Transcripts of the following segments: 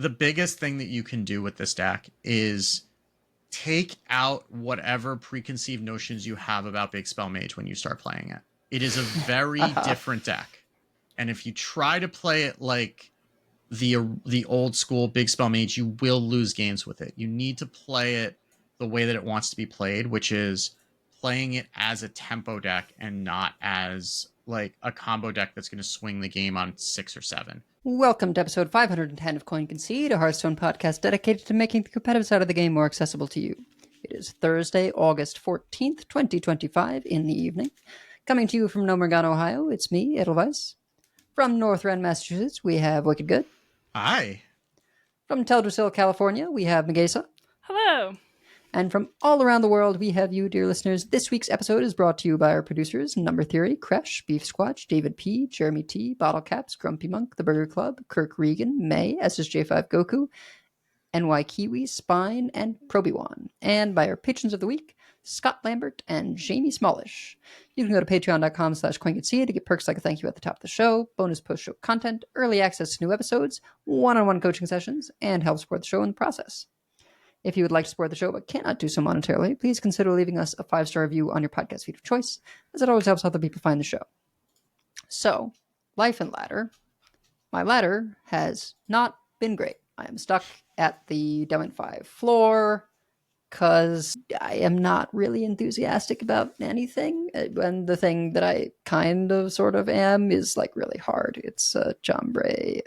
the biggest thing that you can do with this deck is take out whatever preconceived notions you have about Big Spell Mage when you start playing it. It is a very different deck. And if you try to play it like the old school Big Spell Mage, you will lose games with it. You need to play it the way that it wants to be played, which is playing it as a tempo deck and not as like a combo deck that's going to swing the game on 6 or 7. Welcome to episode 510 of Concede, a Hearthstone podcast dedicated to making the competitive side of the game more accessible to you. It is Thursday, August 14th, 2025 in the evening. Coming to you from Nomergon, Ohio, it's me, Edelweiss. From North Rend, Massachusetts, we have WickedGood. Hi. From Teldrassil, California, we have Megasa. Hello. And from all around the world, we have you, dear listeners. This week's episode is brought to you by our producers, Number Theory, Kresh, Beef Squatch, David P., Jeremy T., Bottle Caps, Grumpy Monk, The Burger Club, Kirk Regan, May, SSJ5 Goku, NY Kiwi, Spine, and Proby1. And by our patrons of the week, Scott Lambert and Jamie Smallish. You can go to patreon.com/CoinConcede to get perks like a thank you at the top of the show, bonus post-show content, early access to new episodes, one-on-one coaching sessions, and help support the show in the process. If you would like to support the show but cannot do so monetarily, please consider leaving us a 5-star review on your podcast feed of choice, as it always helps other people find the show. So, life and ladder. My ladder has not been great. I am stuck at the Demon 5 floor because I am not really enthusiastic about anything. And the thing that I kind of sort of am is like really hard. It's Jombre.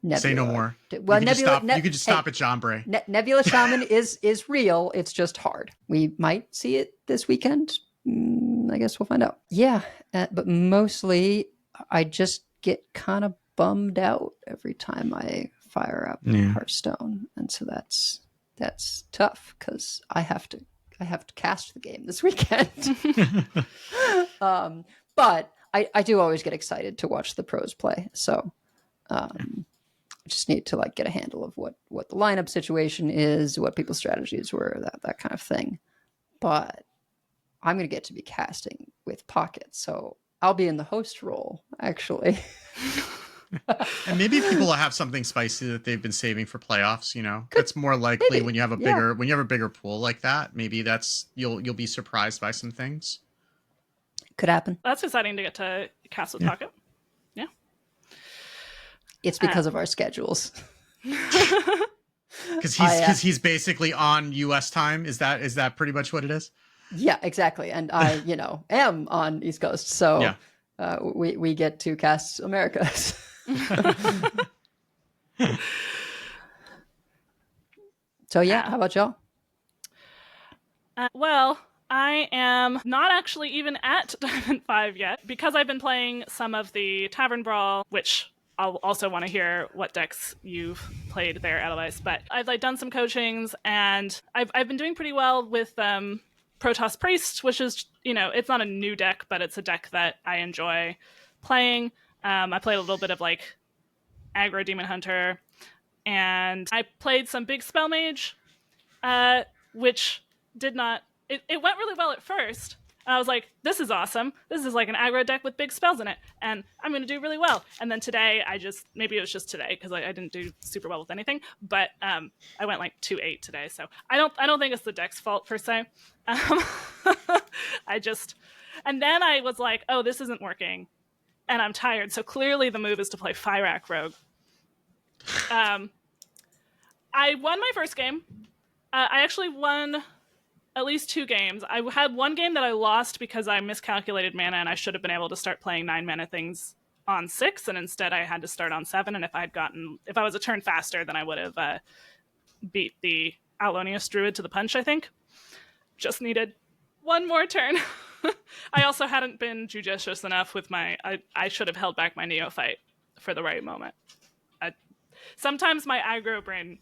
Nebula. Say no more. Well, you could just stop at Jombre. Nebula Shaman is real. It's just hard. We might see it this weekend. I guess we'll find out. Yeah, but mostly I just get kind of bummed out every time I fire up Hearthstone, and so that's tough because I have to cast the game this weekend. But I do always get excited to watch the pros play. So. Just need to like get a handle of what the lineup situation is, what people's strategies were, that kind of thing. But I'm going to get to be casting with pockets, so I'll be in the host role actually. And maybe people will have something spicy that they've been saving for playoffs. You know, it's more likely maybe. when you have a bigger pool like that. Maybe you'll be surprised by some things. Could happen. That's exciting to get to cast with pocket. It's because of our schedules. Because he's basically on U.S. time. Is that pretty much what it is? Yeah, exactly. And I, am on East Coast, so we get to cast America. So yeah, how about y'all? Well, I am not actually even at Diamond 5 yet because I've been playing some of the Tavern Brawl, which I'll also want to hear what decks you've played there, Edelweiss. But I've done some coachings, and I've been doing pretty well with Protoss Priest, which is, it's not a new deck, but it's a deck that I enjoy playing. I played a little bit of aggro Demon Hunter, and I played some Big Spell Mage, which did not... It went really well at first. I was like, this is awesome. This is like an aggro deck with big spells in it, and I'm going to do really well. And then today, maybe it was just today because I didn't do super well with anything, but I went 2-8 today. So I don't think it's the deck's fault per se. And then I was like, oh, this isn't working, and I'm tired. So clearly the move is to play Fyrakk Rogue. I won my first game. I actually won at least 2 games. I had one game that I lost because I miscalculated mana, and I should have been able to start playing 9 mana things on 6, and instead I had to start on 7. And if I was a turn faster, then I would have beat the Alonius Druid to the punch, I think. Just needed one more turn. I also hadn't been judicious enough with I should have held back my Neophyte for the right moment. Sometimes my aggro brain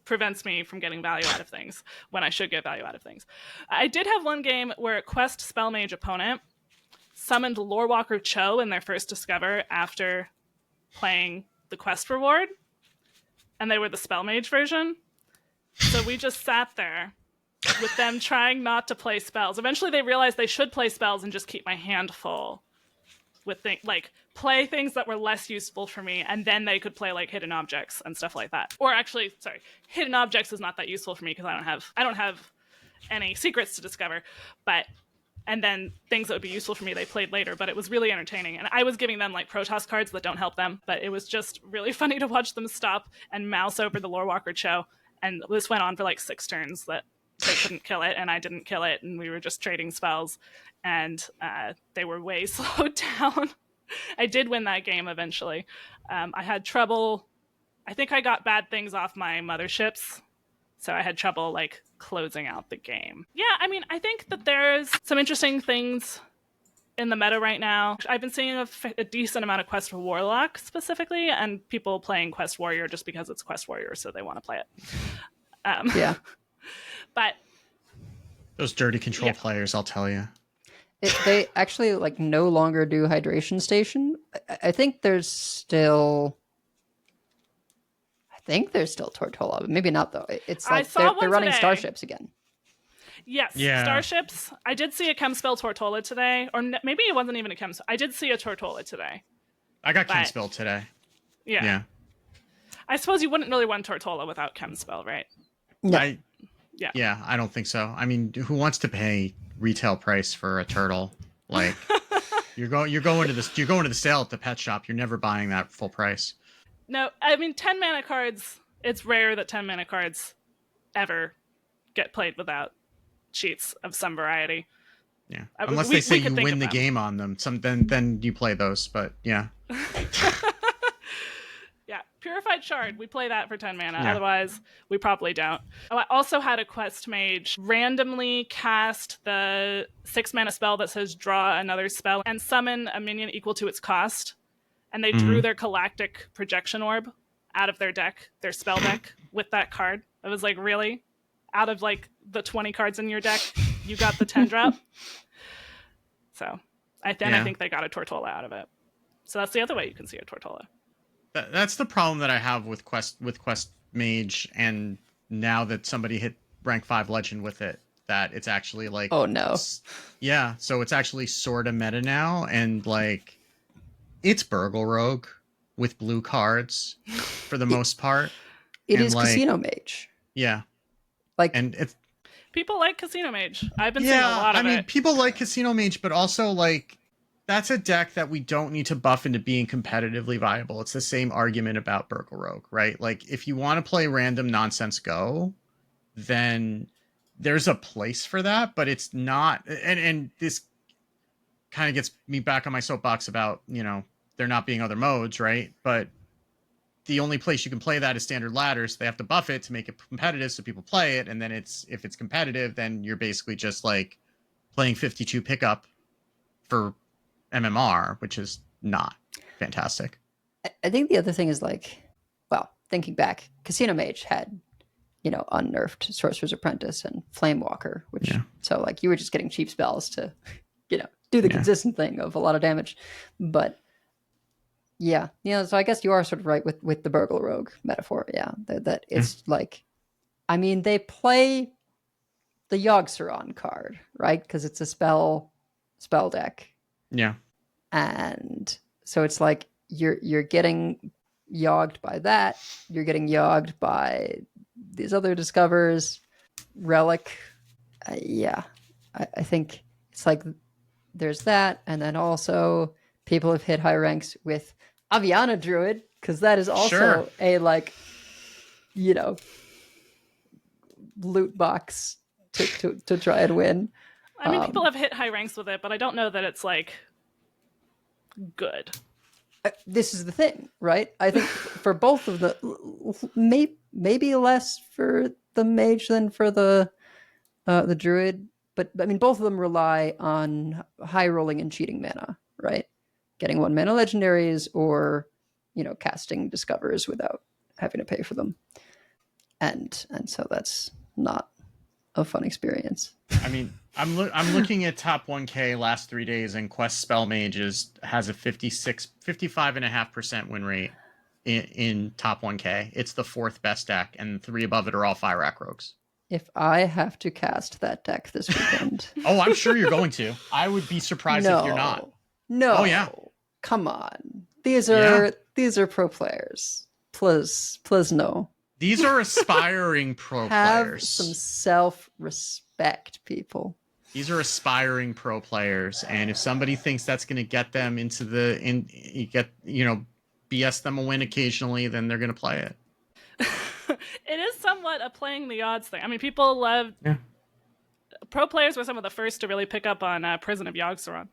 prevents me from getting value out of things when I should get value out of things. I did have one game where a Quest Spell Mage opponent summoned Lorewalker Cho in their first Discover after playing the Quest reward, and they were the Spell Mage version. So we just sat there with them trying not to play spells. Eventually they realized they should play spells and just keep my hand full with like play things that were less useful for me, and then they could play like hidden objects and stuff like that. Or actually, sorry, hidden objects is not that useful for me because I don't have any secrets to discover, but and then things that would be useful for me they played later. But it was really entertaining, and I was giving them like Protoss cards that don't help them, but it was just really funny to watch them stop and mouse over the Lorewalker Cho. And this went on for like 6 turns that they couldn't kill it, and I didn't kill it, and we were just trading spells, and they were way slowed down. I did win that game eventually. I had trouble. I think I got bad things off my motherships, so I had trouble like closing out the game. Yeah, I mean, I think that there's some interesting things in the meta right now. I've been seeing a decent amount of Quest Warlock specifically, and people playing Quest Warrior just because it's Quest Warrior, so they want to play it. Yeah. But those dirty control players, I'll tell you. They actually like no longer do Hydration Station. I think there's still Tortola, but maybe not though. It's like they're running today. Starships again. Yes, yeah. Starships. I did see a Chemspell Tortola today, or maybe it wasn't even a Chemspell. I did see a Tortola today. I got Chemspell today. Yeah. I suppose you wouldn't really want Tortola without Chemspell, right? No. Yeah, I don't think so. I mean, who wants to pay retail price for a turtle? Like, you're going to the sale at the pet shop. You're never buying that full price. No, I mean 10 mana cards. It's rare that 10 mana cards ever get played without cheats of some variety. Yeah, unless they say you win the them. game on them. Then you play those. But yeah. Yeah, Purified Shard. We play that for 10 mana. Yeah. Otherwise, we probably don't. Oh, I also had a Quest Mage randomly cast the 6 mana spell that says draw another spell and summon a minion equal to its cost. And they drew their Galactic Projection Orb out of their deck, their spell deck, with that card. I was like, really? Out of like the 20 cards in your deck, you got the 10 drop? So I think they got a Tortola out of it. So that's the other way you can see a Tortola. That's the problem that I have with Quest Mage, and now that somebody hit rank 5 legend with it, that it's actually like, oh no, yeah. So it's actually sort of meta now, and like it's Burgle Rogue with blue cards for the most part. It is like, Casino Mage. Yeah, like, and it's people like Casino Mage. I've been seeing a lot of it. I mean, people like Casino Mage, but also like, that's a deck that we don't need to buff into being competitively viable. It's the same argument about Burgle Rogue, right? Like, if you want to play random nonsense Go, then there's a place for that, but it's not. And this kind of gets me back on my soapbox about, there not being other modes, right? But the only place you can play that is standard ladders. They have to buff it to make it competitive so people play it. And then if it's competitive, then you're basically just like playing 52 pickup for MMR, which is not fantastic. I think the other thing is like, well, thinking back, Casino Mage had, unnerfed Sorcerer's Apprentice and Flamewalker, which so like you were just getting cheap spells to, do the consistent thing of a lot of damage. But yeah, so I guess you are sort of right with the Burgle Rogue metaphor. Yeah, that it's like, I mean, they play the Yogg-Saron card, right? Because it's a spell deck. Yeah. And so it's like you're getting yogged by that. You're getting yogged by these other discovers, Relic. I think it's like there's that. And then also people have hit high ranks with Aviana Druid, because that is also a like, loot box to try and win. I mean, people have hit high ranks with it, but I don't know that it's like good. This is the thing, right? I think for both of the, maybe less for the mage than for the druid, but I mean, both of them rely on high rolling and cheating mana, right? Getting 1 mana legendaries or, casting discovers without having to pay for them. And so that's not a fun experience. I mean, I'm looking at top 1K last 3 days, and Quest Spell Mage has a 55.5% win rate in top 1K. It's the 4th best deck, and 3 above it are all Fire Rogues. If I have to cast that deck this weekend... Oh, I'm sure you're going to. I would be surprised if you're not. No. Oh, yeah. come on. These are pro players. Please no. These are aspiring pro Have players. some self-respect, people. These are aspiring pro players, and if somebody thinks that's going to get them into BS them a win occasionally, then they're going to play it. It is somewhat a playing the odds thing. I mean, people love... Yeah. Pro players were some of the first to really pick up on Prison of Yogg-Saron.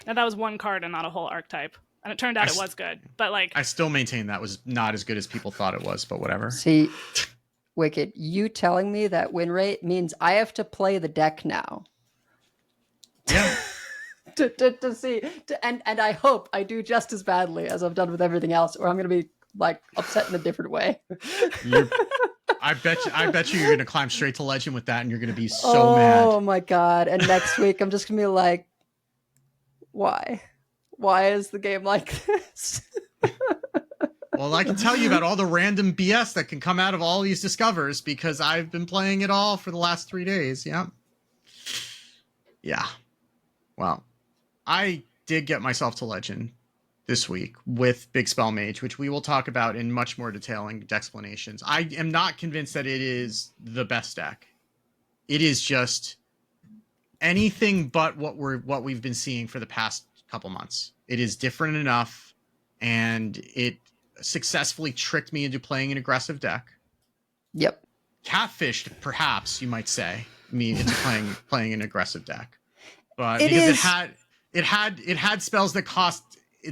And that was one card and not a whole archetype. And it turned out it was good. But like, I still maintain that was not as good as people thought it was, but whatever. See, Wicked, you telling me that win rate means I have to play the deck now. Yeah. to see. And I hope I do just as badly as I've done with everything else, or I'm going to be like upset in a different way. I bet you you're going to climb straight to legend with that, and you're going to be so mad. Oh my God. And next week, I'm just going to be like, why? Why is the game like this? Well, I can tell you about all the random BS that can come out of all these discovers because I've been playing it all for the last 3 days. Yeah. Yeah. Well, I did get myself to legend this week with Big Spell Mage, which we will talk about in much more detailing explanations. I am not convinced that it is the best deck. It is just anything but what we've been seeing for the past couple months. It is different enough, and it successfully tricked me into playing an aggressive deck. Yep. Catfished, perhaps you might say, me into playing an aggressive deck. But it because is... it had spells that cost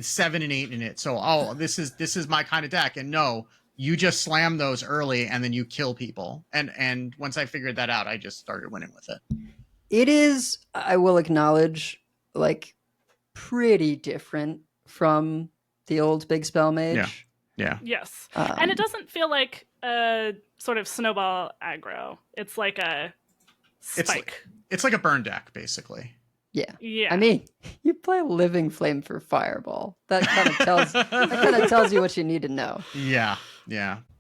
7 and 8 in it. So this is my kind of deck. And no, you just slam those early and then you kill people. And once I figured that out, I just started winning with it. It is, I will acknowledge, like pretty different from the old Big Spell Mage. Yeah. Yes. And it doesn't feel like a sort of snowball aggro. It's like a spike. It's like a burn deck, basically. Yeah. I mean, you play Living Flame for Fireball. That kind of tells you what you need to know. Yeah.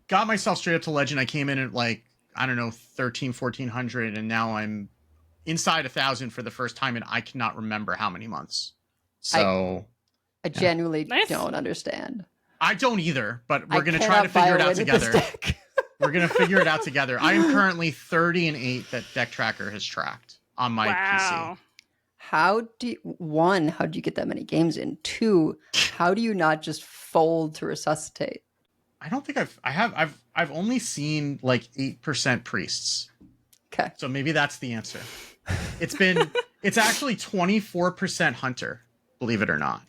Got myself straight up to legend. I came in at like, I don't know, 1,400, and now I'm inside 1,000 for the first time, and I cannot remember how many months. So I genuinely don't understand. I don't either, but we're going to try to figure it out together. We're going to figure it out together. I am currently 30 and 8 that Deck Tracker has tracked on my PC. How do you get that many games in? 2, how do you not just fold to resuscitate? I don't think I've only seen like 8% priests. Okay. So maybe that's the answer. It's actually 24% hunter, believe it or not.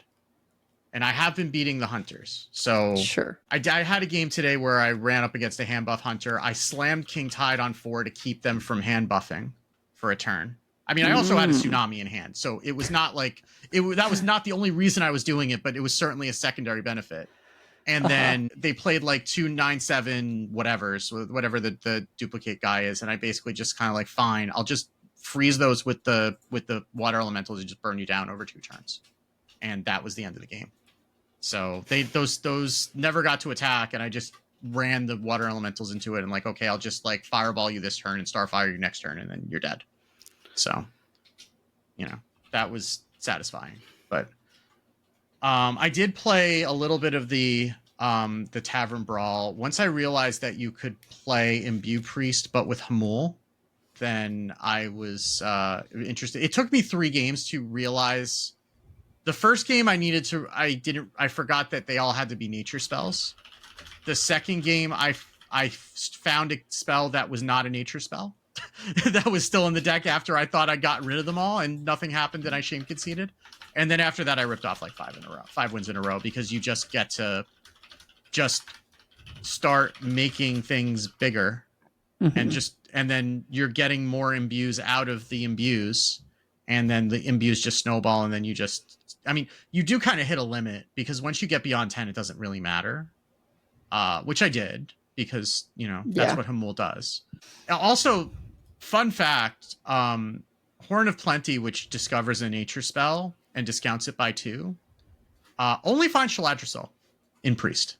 And I have been beating the hunters. So sure. I had a game today where I ran up against a hand buff hunter. I slammed King Tide on 4 to keep them from hand buffing for a turn. I mean, I also had a tsunami in hand, so it was not like that was not the only reason I was doing it, but it was certainly a secondary benefit. And then they played like 2 9/7 whatevers, whatever the duplicate guy is, and I basically just kind of like, fine, I'll just freeze those with the water elementals and just burn you down over 2 turns. And that was the end of the game. So those never got to attack, and I just ran the water elementals into it and like, okay, I'll just like fireball you this turn and starfire you next turn, and then you're dead. So, that was satisfying. But I did play a little bit of the Tavern Brawl. Once I realized that you could play Imbue Priest, but with Hamul, then I was interested. It took me 3 games to realize. The first game I forgot that they all had to be nature spells. The second game I found a spell that was not a nature spell. That was still in the deck after I thought I got rid of them all, and nothing happened and I shame conceded. And then after that I ripped off like 5 wins in a row, because you just get to just start making things bigger. Mm-hmm. and then you're getting more imbues out of the imbues, and then the imbues just snowball, and then you do kind of hit a limit, because once you get beyond 10 it doesn't really matter. Which I did, because that's what Hamul does. Also, fun fact, Horn of Plenty, which discovers a nature spell and discounts it by 2, only finds Shaladrosol in Priest.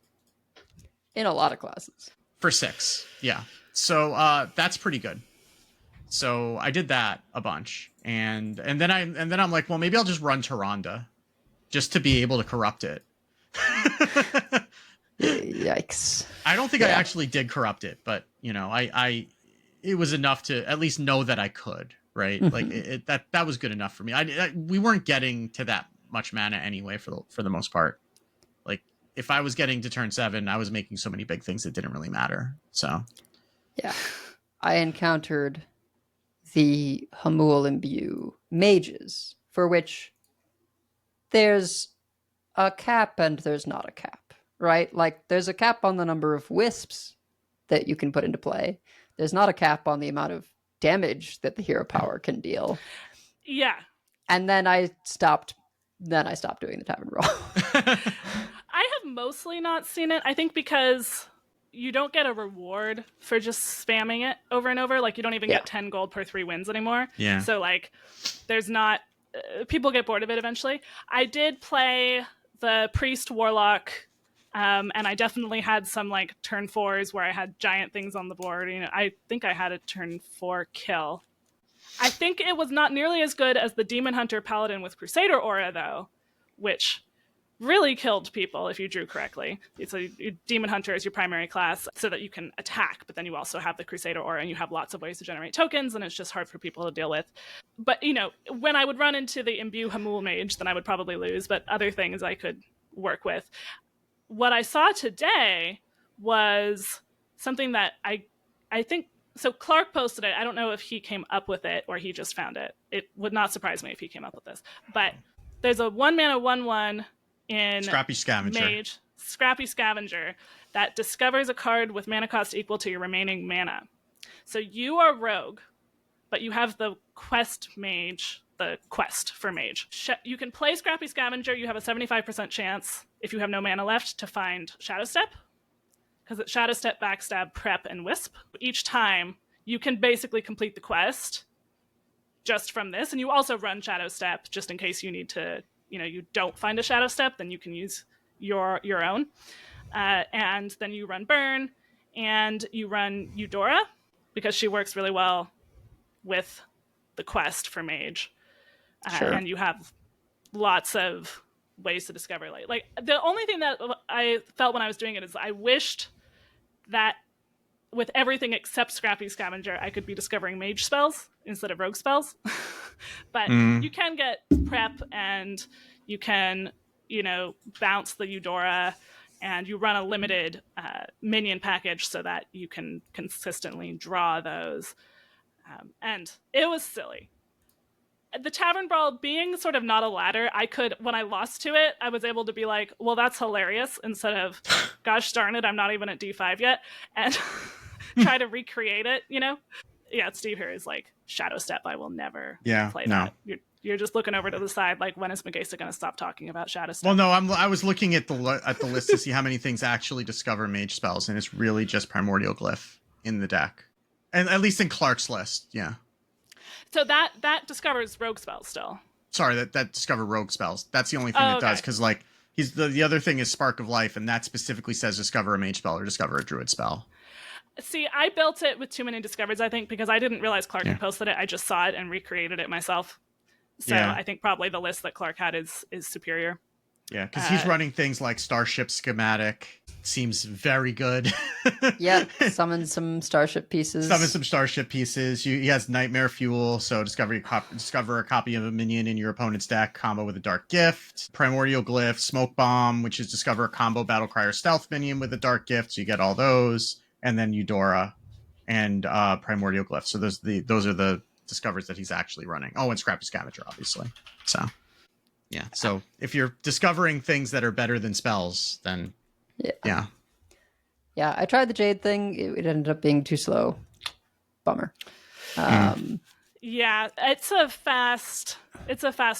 In a lot of classes. For 6, yeah. So that's pretty good. So I did that a bunch, and then I'm like, well, maybe I'll just run Tyrande, just to be able to corrupt it. Yikes. I don't think I actually did corrupt it, but I it was enough to at least know that I could, right? Mm-hmm. Like that was good enough for me. We weren't getting to that much mana anyway for the most part. Like if I was getting to turn 7, I was making so many big things that didn't really matter. So yeah, I encountered the Hamul Imbue mages, for which there's a cap and there's not a cap, right? Like there's a cap on the number of wisps that you can put into play. There's not a cap on the amount of damage that the hero power can deal. Yeah. And then I stopped doing the tavern roll. I have mostly not seen it. I think because you don't get a reward for just spamming it over and over. Like you don't even get 10 gold per 3 wins anymore. Yeah. So like there's not people get bored of it eventually. I did play the priest warlock and I definitely had some like turn 4s where I had giant things on the board. I think I had a turn 4 kill. I think it was not nearly as good as the Demon Hunter Paladin with Crusader Aura though, which really killed people if you drew correctly. So Demon Hunter is your primary class so that you can attack, but then you also have the Crusader Aura and you have lots of ways to generate tokens, and it's just hard for people to deal with. But, when I would run into the Imbue Hamul Mage, then I would probably lose, but other things I could work with. What I saw today was something that I think... So Clark posted it. I don't know if he came up with it or he just found it. It would not surprise me if he came up with this. But there's a 1-mana 1/1 in Scrappy Scavenger. Mage, Scrappy Scavenger, that discovers a card with mana cost equal to your remaining mana. So you are rogue, but you have the quest mage, the quest for mage. You can play Scrappy Scavenger. You have a 75% chance, if you have no mana left, to find Shadow Step. Because it's Shadow Step, Backstab, Prep, and Wisp. Each time, you can basically complete the quest just from this. And you also run Shadow Step just in case you need to, you don't find a Shadow Step, then you can use your own. And then you run Burn, and you run Eudora, because she works really well with the quest for mage. Sure. And you have lots of ways to discover light. Like the only thing that I felt when I was doing it is I wished that with everything except Scrappy Scavenger, I could be discovering mage spells instead of rogue spells. But you can get prep and you can, bounce the Eudora, and you run a limited minion package so that you can consistently draw those. And it was silly. The Tavern Brawl being sort of not a ladder, when I lost to it, I was able to be like, well, that's hilarious, instead of, gosh darn it, I'm not even at D5 yet, and try to recreate it, Yeah, Steve here is like, Shadow Step, I will never play that. You're just looking over to the side, like, when is Megasta going to stop talking about Shadow Step? Well, no, I was looking at the list to see how many things actually discover mage spells, and it's really just Primordial Glyph in the deck. And at least in Clark's list, yeah. So that discovers rogue spells still. Sorry, that discover rogue spells. That's the only thing that does, because like he's the other thing is Spark of Life, and that specifically says discover a mage spell or discover a druid spell. See, I built it with too many discovers, I think, because I didn't realize Clark had posted it. I just saw it and recreated it myself. So I think probably the list that Clark had is superior. Yeah, because he's running things like Starship Schematic. Seems very good. Summon some Starship pieces. He has Nightmare Fuel, so discover a copy of a minion in your opponent's deck, combo with a Dark Gift. Primordial Glyph, Smoke Bomb, which is discover a combo Battlecry or Stealth minion with a Dark Gift, so you get all those. And then Eudora and Primordial Glyph. So those are the discovers that he's actually running. Oh, and Scrappy Scavenger, obviously. So, yeah. So if you're discovering things that are better than spells, then yeah. I tried the Jade thing. It ended up being too slow. Bummer. Yeah, it's a fast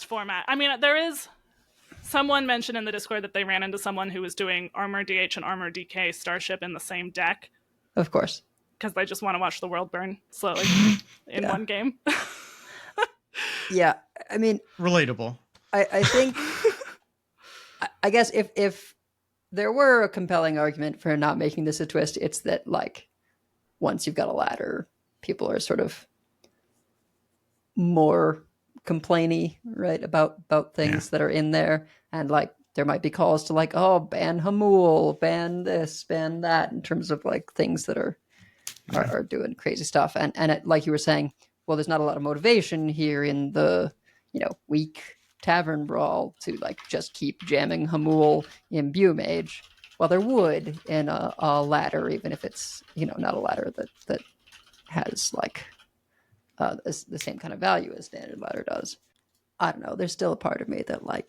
format. I mean, there is someone mentioned in the Discord that they ran into someone who was doing Armor DH and Armor DK Starship in the same deck. Of course. Because they just want to watch the world burn slowly in one game. Yeah, I mean... Relatable. I think... I guess if there were a compelling argument for not making this a twist, it's that, like, once you've got a ladder, people are sort of more complainy, right, about things that are in there, and like there might be calls to like, oh, ban Hamul, ban this, ban that, in terms of like things that are doing crazy stuff, and it, like you were saying, well, there's not a lot of motivation here in the weak tavern brawl to like just keep jamming Hamul imbue mage. Well, there would in a ladder, even if it's not a ladder that has like the same kind of value as standard ladder does. I don't know. There's still a part of me that like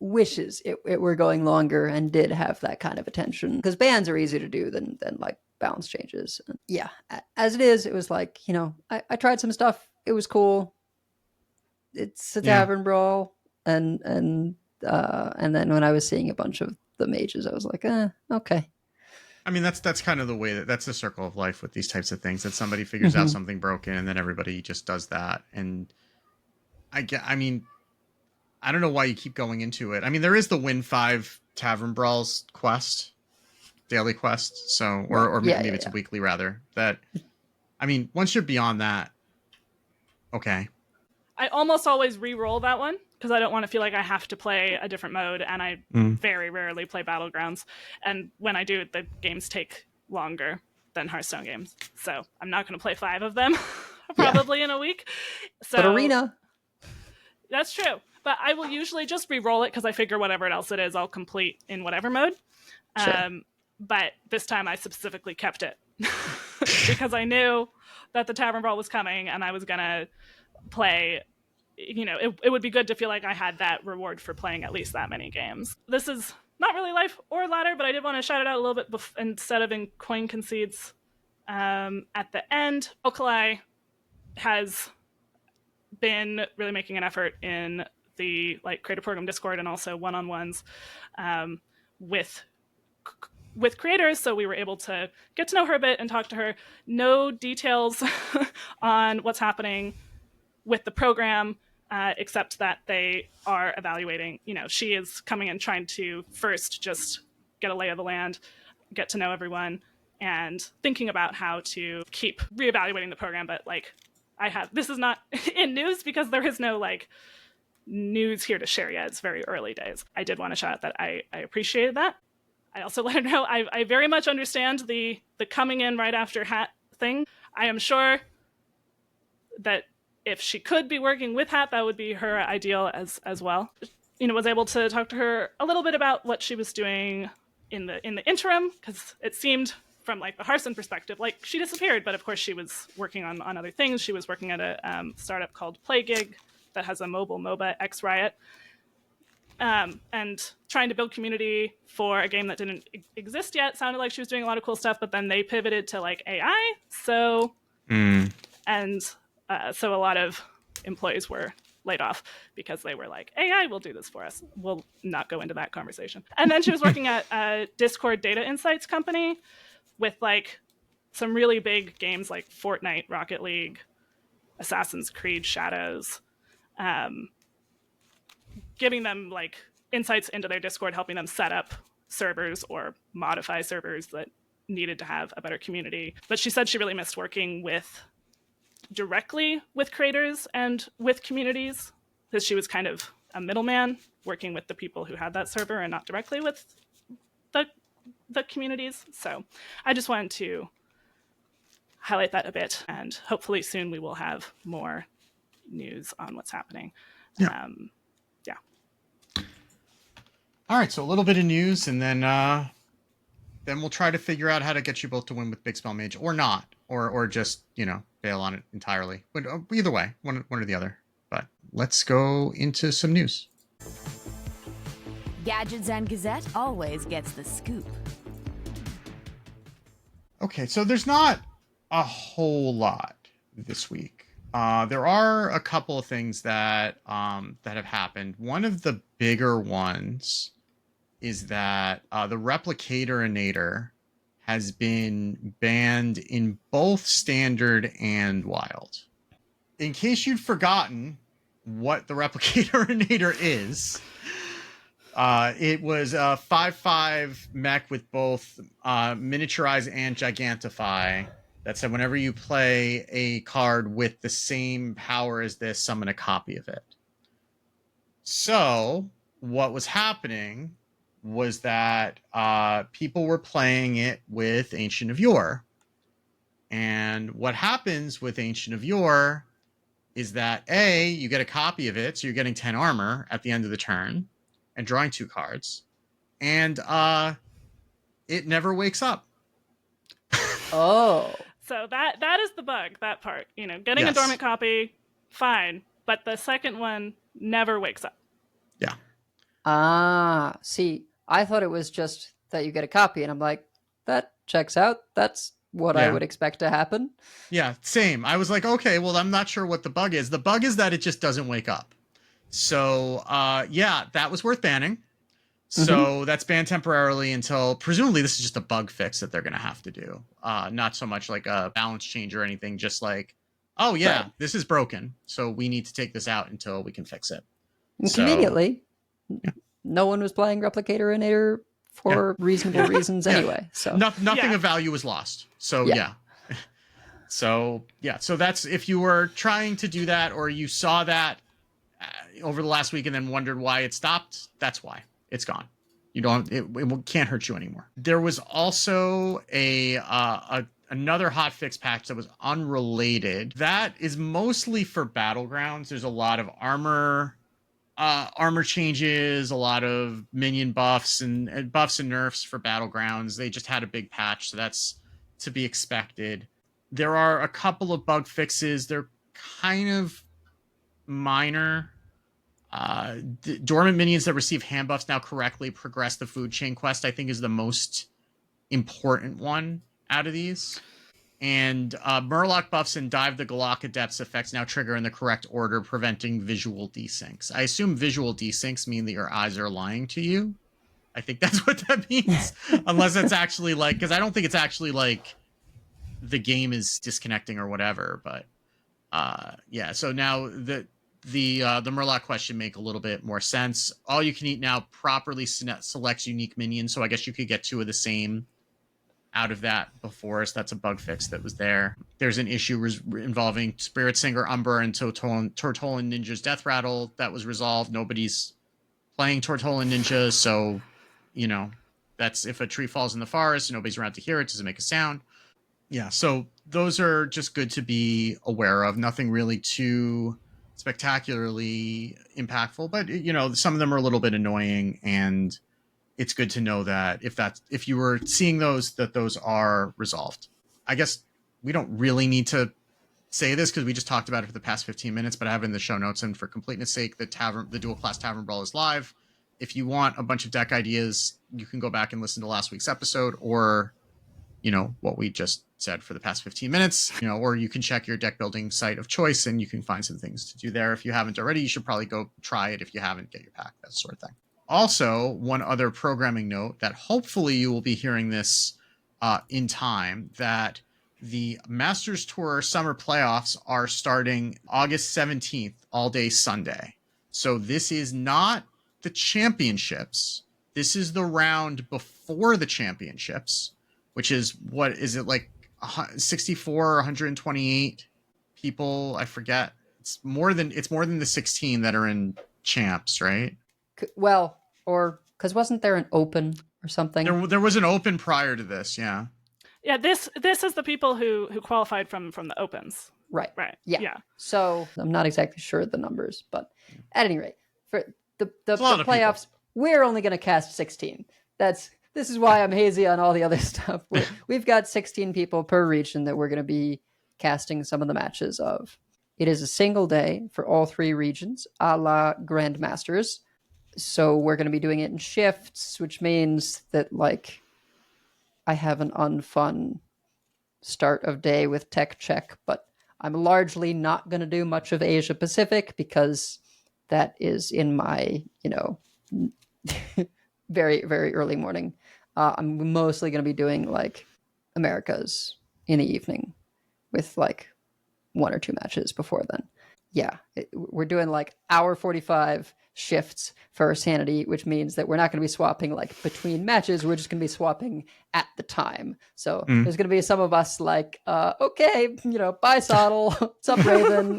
wishes it were going longer and did have that kind of attention, because bans are easier to do than like balance changes. Yeah, as it is, it was like I tried some stuff. It was cool. It's a tavern brawl, and then when I was seeing a bunch of the mages, I was like, okay. I mean, that's kind of the way that's the circle of life with these types of things, that somebody figures out something broken and then everybody just does that. And I mean, I don't know why you keep going into it. I mean, there is the Win 5 Tavern Brawls quest, daily quest. So, or maybe it's a weekly rather. That, I mean, once you're beyond that, okay. I almost always re-roll that one because I don't want to feel like I have to play a different mode, and I very rarely play Battlegrounds. And when I do, the games take longer than Hearthstone games. So I'm not going to play 5 of them probably in a week. So, but Arena. That's true. But I will usually just re-roll it because I figure whatever else it is, I'll complete in whatever mode. Sure. But this time I specifically kept it because I knew that the Tavern Brawl was coming and I was going to play. It would be good to feel like I had that reward for playing at least that many games. This is not really life or ladder, but I did want to shout it out a little bit instead of in coin concedes at the end. Okalai has been really making an effort in the creator program Discord and also one-on-ones with creators, so we were able to get to know her a bit and talk to her. No details on what's happening with the program, except that they are evaluating. She is coming in trying to first just get a lay of the land, get to know everyone, and thinking about how to keep reevaluating the program. But this is not in news because there is no news here to share yet. It's very early days. I did want to shout out that I appreciated that. I also let her know I very much understand the coming in right after Hat thing. I am sure that if she could be working with Hat, that would be her ideal as well. Was able to talk to her a little bit about what she was doing in the interim, because it seemed from the Hearthstone perspective she disappeared, but of course she was working on other things. She was working at a startup called PlayGig that has a mobile MOBA, X Riot, and trying to build community for a game that didn't exist yet. Sounded like she was doing a lot of cool stuff, but then they pivoted to AI. So so a lot of employees were laid off because they were like, AI will do this for us. We'll not go into that conversation. And then she was working at a Discord data insights company with some really big games like Fortnite, Rocket League, Assassin's Creed Shadows, giving them insights into their Discord, helping them set up servers or modify servers that needed to have a better community. But she said she really missed working directly with creators and with communities, because she was kind of a middleman working with the people who had that server and not directly with the communities. So I just wanted to highlight that a bit, and hopefully soon we will have more news on what's happening. Yeah. All right, so a little bit of news, and then we'll try to figure out how to get you both to win with Big Spell Mage, or not, or just bail on it entirely. But either way, one or the other. But let's go into some news. Gadgets and Gazette always gets the scoop. Okay, so there's not a whole lot this week. There are a couple of things that have happened. One of the bigger ones is that the Replicator has been banned in both Standard and Wild. In case you'd forgotten what the Replicator is, it was a 5/5 mech with both Miniaturize and Gigantify that said whenever you play a card with the same power as this, summon a copy of it. So what was happening was that people were playing it with Ancient of Yore. And what happens with Ancient of Yore is that A, you get a copy of it, so you're getting 10 armor at the end of the turn and drawing 2 cards. And it never wakes up. Oh. So that is the bug, that part. You know, getting Yes. a dormant copy, fine. But the second one never wakes up. Yeah. Ah, see, I thought it was just that you get a copy, and I'm like, that checks out. That's what I Yeah. would expect to happen. Yeah, same. I was like, okay, well, I'm not sure what the bug is. The bug is that it just doesn't wake up. So, yeah, that was worth banning. So that's banned temporarily until, presumably this is just a bug fix that they're going to have to do. Not so much like a balance change or anything, just like, oh yeah, Right. this is broken. So we need to take this out until we can fix it. And So- conveniently, no one was playing Replicator for reasonable reasons anyway. So Nothing Yeah. of value was lost. So Yeah. yeah. So that's, if you were trying to do that or you saw that over the last week and then wondered why it stopped, that's why. It's gone. You don't. It can't hurt you anymore. There was also another hotfix patch that was unrelated. That is mostly for Battlegrounds. There's a lot of armor changes, a lot of minion buffs and buffs and nerfs for Battlegrounds. They just had a big patch, so that's to be expected. There are a couple of bug fixes. They're kind of minor. Dormant minions that receive hand buffs now correctly progress the food chain quest, I think, is the most important one out of these. And Murloc buffs and Dive the Galak Adepts effects now trigger in the correct order, preventing visual desyncs. I assume visual desyncs mean that your eyes are lying to you. I think that's what that means. Unless it's actually like, because I don't think it's actually like the game is disconnecting or whatever. But yeah, so now the Murloc question make a little bit more sense. All you can eat now properly selects unique minions, so I guess you could get 2 of the same out of that before, so that's a bug fix that was there. There's an issue involving Spirit Singer, Umber, and Tortolan Ninja's Death Rattle that was resolved. Nobody's playing Tortolan Ninja, so, you know, that's if a tree falls in the forest and nobody's around to hear it, doesn't make a sound. Yeah, so those are just good to be aware of. Nothing really too spectacularly impactful, but you know, some of them are a little bit annoying, and it's good to know that if you were seeing those, that those are resolved. I guess we don't really need to say this because we just talked about it for the past 15 minutes, but I have it in the show notes, and for completeness sake, the dual class Tavern Brawl is live. If you want a bunch of deck ideas, you can go back and listen to last week's episode, or you know, what we just said for the past 15 minutes, you know, or you can check your deck building site of choice and you can find some things to do there. If you haven't already, you should probably go try it. If you haven't, get your pack, that sort of thing. Also, one other programming note that hopefully you will be hearing this in time, that the Masters Tour Summer Playoffs are starting August 17th, all day Sunday. So this is not the championships. This is the round before the championships, which is, what is it, like 64 or 128 people? I forget. It's more than the 16 that are in champs, right? well, or because wasn't there an open or something? There was an open prior to this, yeah. Yeah, this is the people who qualified from the opens. Right. Right. Yeah. Yeah. So I'm not exactly sure of the numbers, but at any rate, for the a lot of playoffs, we're only going to cast 16. This is why I'm hazy on all the other stuff. We've got 16 people per region that we're going to be casting some of the matches of. It is a single day for all 3 regions, a la Grandmasters. So we're going to be doing it in shifts, which means that, like, I have an unfun start of day with tech check, but I'm largely not going to do much of Asia Pacific because that is in my, you know, very, very early morning. I'm mostly going to be doing like Americas in the evening with like 1 or 2 matches before then. we're doing like hour 45 shifts for sanity, which means that we're not going to be swapping like between matches. We're just going to be swapping at the time. So there's going to be some of us like, okay, bye Soddle, what's up Raven,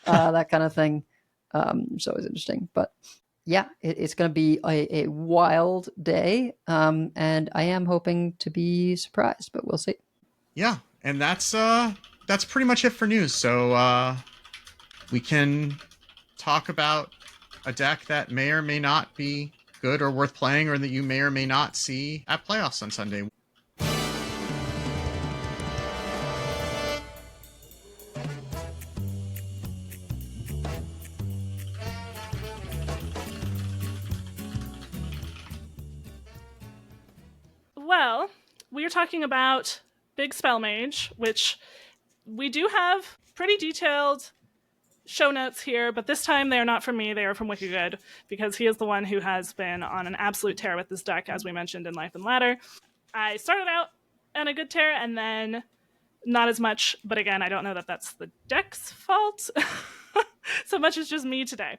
that kind of thing. It's always interesting, but yeah, it's going to be a wild day. And I am hoping to be surprised, but we'll see. Yeah. And that's pretty much it for news. So, we can talk about a deck that may or may not be good or worth playing, or that you may or may not see at playoffs on Sunday. Well, we are talking about Big Spell Mage, which we do have pretty detailed show notes here, but this time they are not from me, they are from WickedGood, because he is the one who has been on an absolute tear with this deck, as we mentioned in Life and Ladder. I started out on a good tear, and then not as much, but again, I don't know that that's the deck's fault so much as just me today.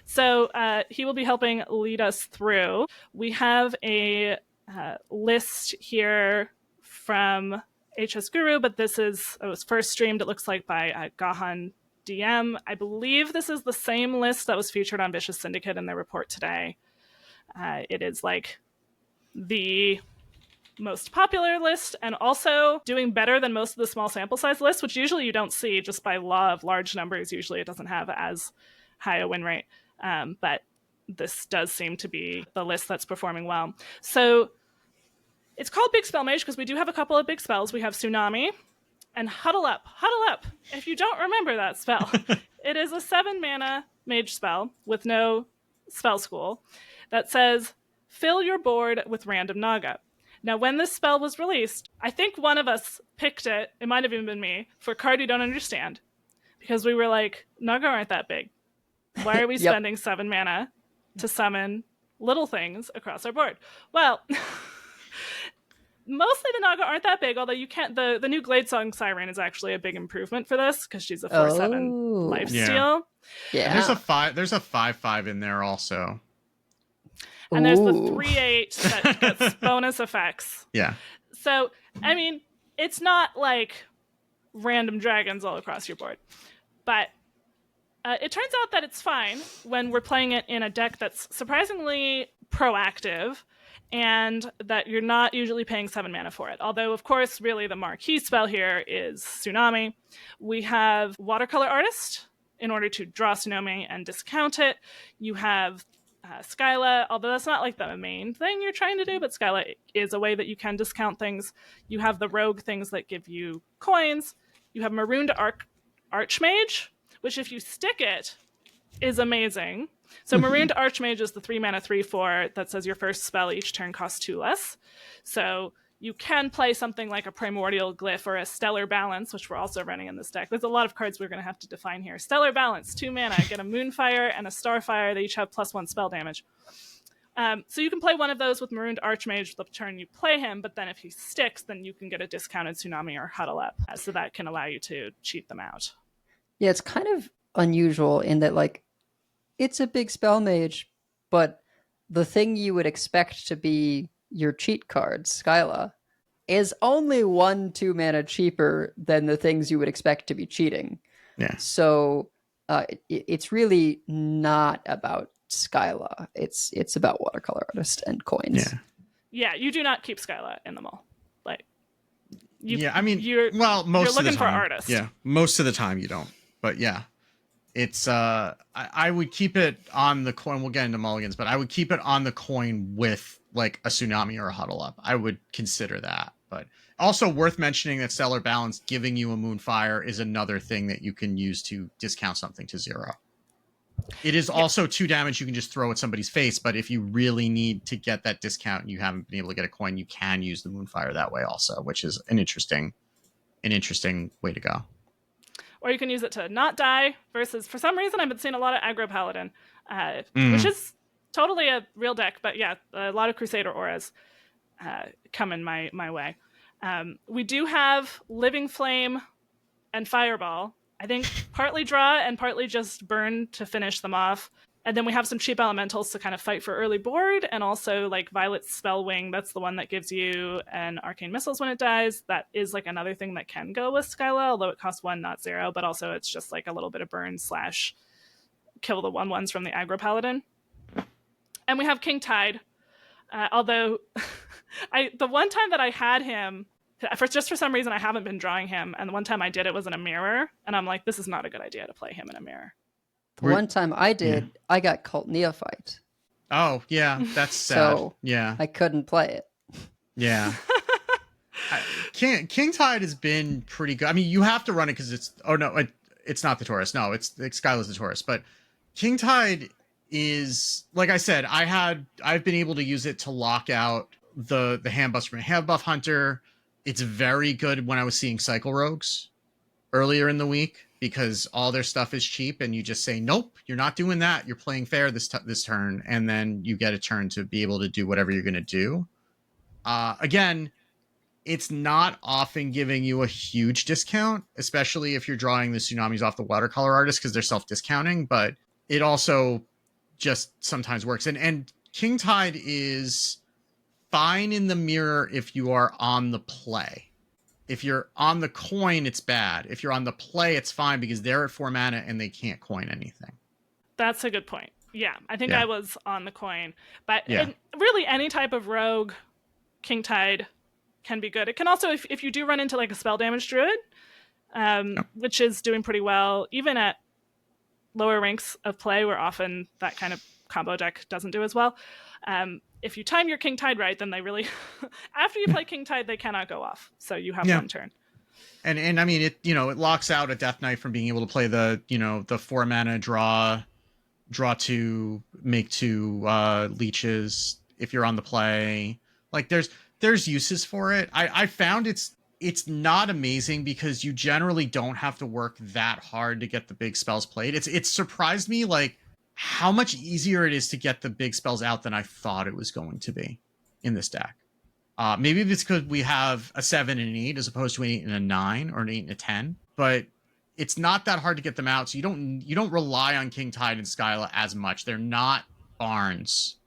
So he will be helping lead us through. We have a list here from HS Guru, but it was first streamed, it looks like, by Gahan DM. I believe this is the same list that was featured on Vicious Syndicate in their report today. It is like the most popular list, and also doing better than most of the small sample size lists, which usually you don't see just by law of large numbers. Usually it doesn't have as high a win rate, but this does seem to be the list that's performing well. So it's called Big Spell Mage because we do have a couple of big spells. We have Tsunami and Huddle Up. Huddle Up, if you don't remember that spell. It is a 7-mana mage spell with no spell school that says, fill your board with random Naga. Now, when this spell was released, I think one of us picked it might have even been me, for a card you don't understand. Because we were like, Naga aren't that big. Why are we spending 7 mana to summon little things across our board? Well, mostly the Naga aren't that big, although you can't. The new Gladesong Siren is actually a big improvement for this because she's a 4/7 lifesteal. Yeah. And there's a 5/5 in there also. And there's the 3/8 that gets bonus effects. Yeah. So, I mean, it's not like random dragons all across your board. But it turns out that it's fine when we're playing it in a deck that's surprisingly proactive, and that you're not usually paying 7 mana for it. Although, of course, really the marquee spell here is Tsunami. We have Watercolor Artist in order to draw Tsunami and discount it. You have Skyla, although that's not like the main thing you're trying to do, but Skyla is a way that you can discount things. You have the rogue things that give you coins. You have Marooned Archmage, which if you stick it, is amazing. So Marooned Archmage is the 3-mana 3/4 that says your first spell each turn costs 2 less. So you can play something like a Primordial Glyph or a Stellar Balance, which we're also running in this deck. There's a lot of cards we're going to have to define here. Stellar Balance, 2 mana, get a Moonfire and a Starfire. They each have +1 spell damage. So you can play one of those with Marooned Archmage the turn you play him, but then if he sticks, then you can get a discounted Tsunami or Huddle Up. So that can allow you to cheat them out. Yeah, it's kind of unusual in that, like, it's a big spell mage, but the thing you would expect to be your cheat card, Skyla, is only 1 2-mana cheaper than the things you would expect to be cheating. Yeah. So it's really not about Skyla. It's about Watercolor Artist and coins. Yeah. Yeah, you do not keep Skyla in the mall. Like, you're looking for artists. Yeah, most of the time you don't. But yeah, it's I would keep it on the coin. We'll get into mulligans, but I would keep it on the coin with like a Tsunami or a Huddle Up. I would consider that. But also worth mentioning that Stellar Balance giving you a Moonfire is another thing that you can use to discount something to 0. It is also 2 damage you can just throw at somebody's face, but if you really need to get that discount and you haven't been able to get a coin, you can use the Moonfire that way also, which is an interesting way to go. Or you can use it to not die, versus, for some reason, I've been seeing a lot of aggro Paladin, which is totally a real deck, but yeah, a lot of Crusader auras coming my way. We do have Living Flame and Fireball I think partly draw and partly just burn to finish them off. And then we have some cheap elementals to kind of fight for early board, and also like Violet's Spellwing, that's the one that gives you an Arcane Missiles when it dies. That is like another thing that can go with Skyla, although it costs 1, not 0, but also it's just like a little bit of burn / kill the 1/1s from the aggro paladin. And we have King Tide, although the one time that I had him, for some reason I haven't been drawing him, and the one time I did it was in a mirror, and I'm like, this is not a good idea to play him in a mirror. The one time I did, I got Cult Neophyte. Oh, yeah, that's sad. So yeah, I couldn't play it. Yeah. King Tide has been pretty good. I mean, you have to run it because it's not the Taurus. No, it's Skyla's the Taurus. But King Tide is, like I said, I've been able to use it to lock out the hand buffs from a hand buff hunter. It's very good when I was seeing Cycle Rogues earlier in the week, because all their stuff is cheap and you just say, nope, you're not doing that. You're playing fair this turn. And then you get a turn to be able to do whatever you're going to do. Again, it's not often giving you a huge discount, especially if you're drawing the tsunamis off the watercolor artist, because they're self-discounting, but it also just sometimes works. And King Tide is fine in the mirror if you are on the play. If you're on the coin, it's bad. If you're on the play, it's fine, because they're at 4 mana and they can't coin anything. That's a good point. Yeah, I think I was on the coin. But really, any type of rogue, King Tide can be good. It can also, if you do run into like a spell damage druid, which is doing pretty well, even at lower ranks of play, where often that kind of combo deck doesn't do as well. If you time your King Tide right, then they really, after you play King Tide, they cannot go off. So you have one turn. And I mean, it locks out a Death Knight from being able to play the 4 mana draw 2, make 2 leeches if you're on the play. Like there's uses for it. I found it's not amazing, because you generally don't have to work that hard to get the big spells played. It's surprised me like how much easier it is to get the big spells out than I thought it was going to be in this deck. Maybe it's because we have a 7 and an 8 as opposed to an 8 and a 9, or an 8 and a 10, but it's not that hard to get them out. So you don't rely on King Tide and Skyla as much. They're not Barnes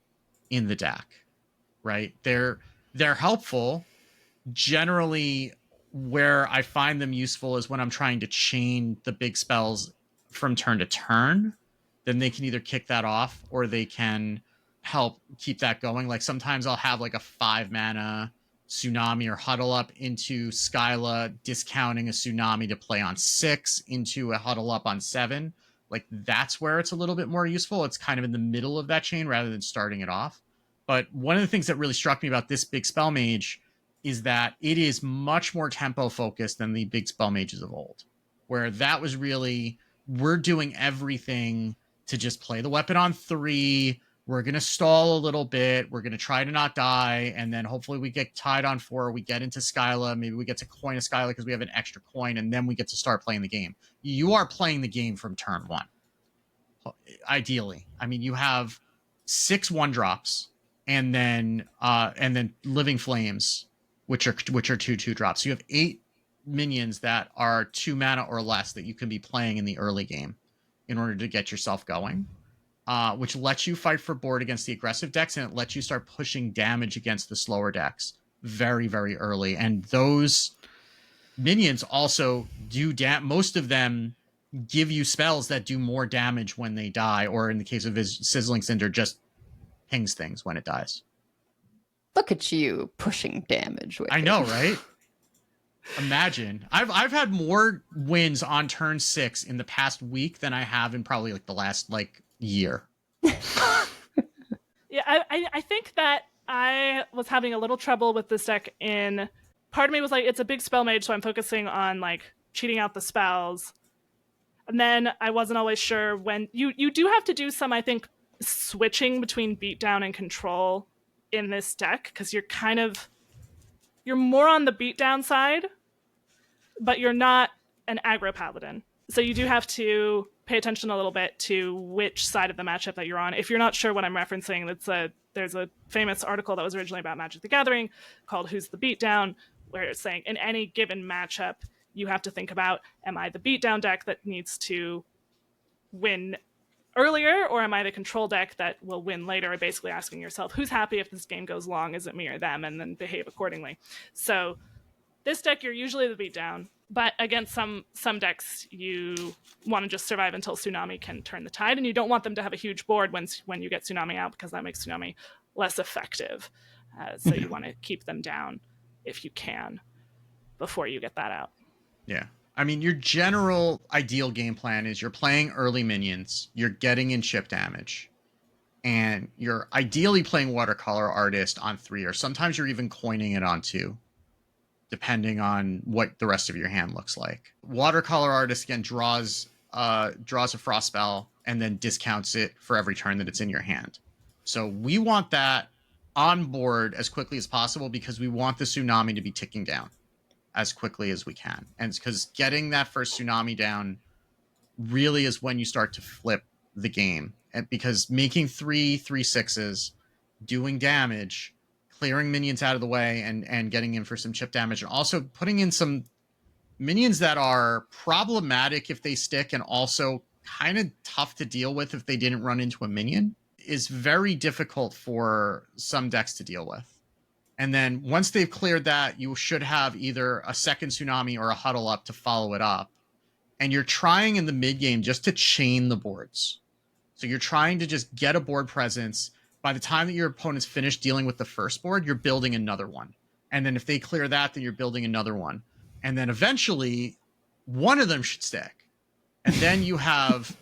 in the deck, right? They're helpful. Generally, where I find them useful is when I'm trying to chain the big spells from turn to turn. Then they can either kick that off, or they can help keep that going. Like sometimes I'll have like a 5 mana Tsunami or Huddle Up into Skyla, discounting a Tsunami to play on 6 into a Huddle Up on 7. Like that's where it's a little bit more useful. It's kind of in the middle of that chain rather than starting it off. But one of the things that really struck me about this Big Spell Mage is that it is much more tempo focused than the Big Spell Mages of old, where that was really, we're doing everything to just play the weapon on 3. We're going to stall a little bit. We're going to try to not die. And then hopefully we get tied on 4. We get into Skyla. Maybe we get to coin a Skyla because we have an extra coin. And then we get to start playing the game. You are playing the game from turn 1. Ideally. I mean, you have 6 1-drops and then Living Flames, which are 2 drops. So you have 8 minions that are 2 mana or less that you can be playing in the early game in order to get yourself going, which lets you fight for board against the aggressive decks, and it lets you start pushing damage against the slower decks very, very early. And those minions also do most of them give you spells that do more damage when they die, or in the case of Sizzling Cinder, just pings things when it dies. Look at you pushing damage with I know, right? Imagine. I've had more wins on turn 6 in the past week than I have in probably like the last year. Yeah, I think that I was having a little trouble with this deck. In part of me was like, it's a big spell mage, so I'm focusing on like cheating out the spells. And then I wasn't always sure when you do have to do some, I think, switching between beatdown and control in this deck, because you're more on the beatdown side, but you're not an aggro paladin. So you do have to pay attention a little bit to which side of the matchup that you're on. If you're not sure what I'm referencing, there's a famous article that was originally about Magic the Gathering called Who's the Beatdown, where it's saying in any given matchup, you have to think about, am I the beatdown deck that needs to win earlier, or am I the control deck that will win later? Basically asking yourself, who's happy if this game goes long? Is it me or them? And then behave accordingly. So this deck, you're usually the beatdown, but against some decks, you want to just survive until Tsunami can turn the tide, and you don't want them to have a huge board when you get Tsunami out, because that makes Tsunami less effective. So you want to keep them down if you can before you get that out. Yeah. I mean, your general ideal game plan is you're playing early minions, you're getting in chip damage, and you're ideally playing Watercolor Artist on 3, or sometimes you're even coining it on 2, depending on what the rest of your hand looks like. Watercolor Artist, again, draws a Frost spell and then discounts it for every turn that it's in your hand. So we want that on board as quickly as possible, because we want the Tsunami to be ticking down as quickly as we can. And it's because getting that first Tsunami down really is when you start to flip the game. And because making 3/6s, doing damage, clearing minions out of the way, and getting in for some chip damage, and also putting in some minions that are problematic if they stick, and also kind of tough to deal with if they didn't run into a minion, is very difficult for some decks to deal with. And then once they've cleared that, you should have either a second Tsunami or a Huddle Up to follow it up. And you're trying in the mid game just to chain the boards. So you're trying to just get a board presence. By the time that your opponent's finished dealing with the first board, you're building another one. And then if they clear that, then you're building another one. And then eventually one of them should stick. And then you have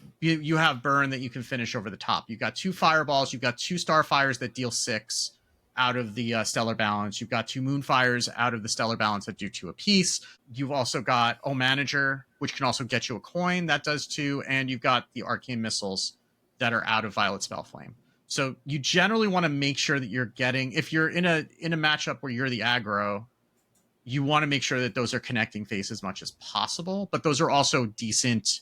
burn that you can finish over the top. You've got 2 fireballs, you've got 2 Starfires that deal 6 out of the Stellar Balance. You've got 2 Moonfires out of the Stellar Balance that do 2 apiece. You've also got O Manager, which can also get you a coin that does 2, and you've got the Arcane Missiles that are out of Violet Spellflame. So you generally want to make sure that you're getting, if you're in a matchup where you're the aggro, you want to make sure that those are connecting face as much as possible, but those are also decent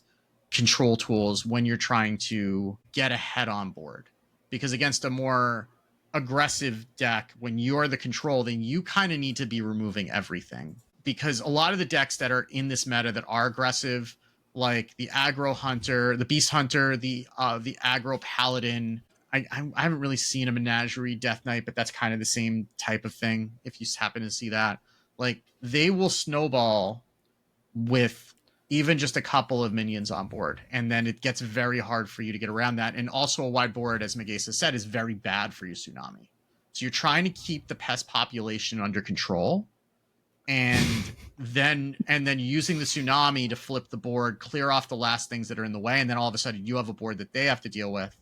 control tools when you're trying to get ahead on board. Because against a more aggressive deck, when you're the control, then you kind of need to be removing everything. Because a lot of the decks that are in this meta that are aggressive, like the aggro hunter, the beast hunter, the aggro paladin, I haven't really seen a menagerie death knight, but that's kind of the same type of thing if you happen to see that. Like, they will snowball with even just a couple of minions on board, and then it gets very hard for you to get around that. And also a wide board, as Megasa said, is very bad for your Tsunami. So you're trying to keep the pest population under control, and then using the Tsunami to flip the board, clear off the last things that are in the way, and then all of a sudden you have a board that they have to deal with.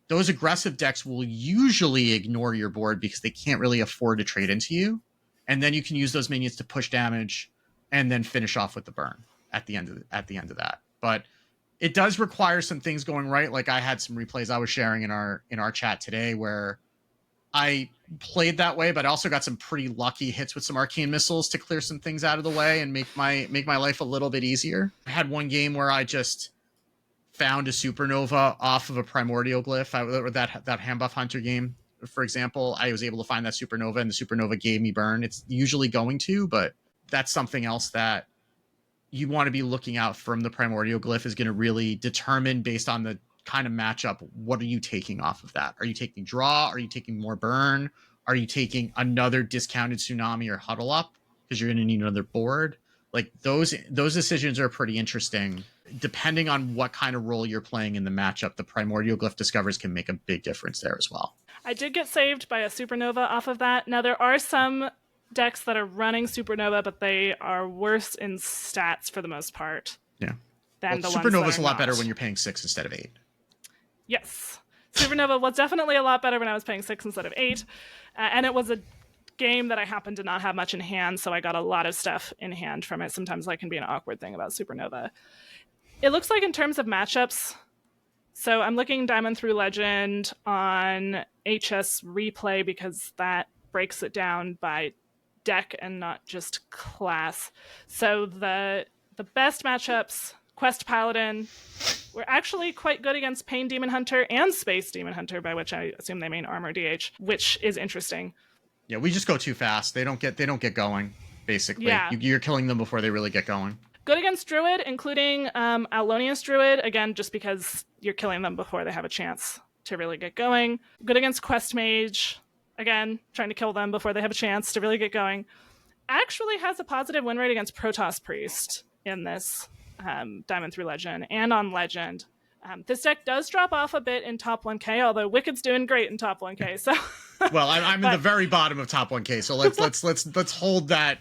Those aggressive decks will usually ignore your board because they can't really afford to trade into you. And then you can use those minions to push damage and then finish off with the burn at the end of that. But it does require some things going right. Like, I had some replays I was sharing in our chat today where I played that way, but I also got some pretty lucky hits with some Arcane Missiles to clear some things out of the way and make my life a little bit easier. I had one game where I just found a Supernova off of a Primordial Glyph. That Hand Buff Hunter game, for example, I was able to find that Supernova, and the Supernova gave me burn. It's usually going to, but that's something else that you want to be looking out from. The Primordial Glyph is going to really determine, based on the kind of matchup, what are you taking off of that? Are you taking draw? Are you taking more burn? Are you taking another discounted Tsunami or Huddle Up because you're going to need another board? Like, those decisions are pretty interesting. Depending on what kind of role you're playing in the matchup, the Primordial Glyph Discovers can make a big difference there as well. I did get saved by a Supernova off of that. Now, there are some decks that are running Supernova, but they are worse in stats for the most part. Yeah. Than the Supernova's ones a lot not. better when you're paying 6 instead of 8. Yes. Supernova was definitely a lot better when I was paying 6 instead of 8. And it was a game that I happened to not have much in hand, so I got a lot of stuff in hand from it. Sometimes that can be an awkward thing about Supernova. It looks like in terms of matchups, so I'm looking Diamond through Legend on HS Replay because that breaks it down by deck and not just class. So the best matchups, Quest Paladin, were actually quite good against Pain Demon Hunter and Space Demon Hunter, by which I assume they mean Armor DH, which is interesting. Yeah, we just go too fast. They don't get going. basically. Yeah. You're killing them before they really get going. Good against Druid, including Alonius Druid, again, just because you're killing them before they have a chance to really get going. Good against Quest Mage, again, trying to kill them before they have a chance to really get going. Actually has a positive win rate against Protoss Priest in this Diamond through Legend and on Legend. This deck does drop off a bit in top 1K, although Wicked's doing great in top 1K. So, well, I'm in the very bottom of top 1K, so let's hold that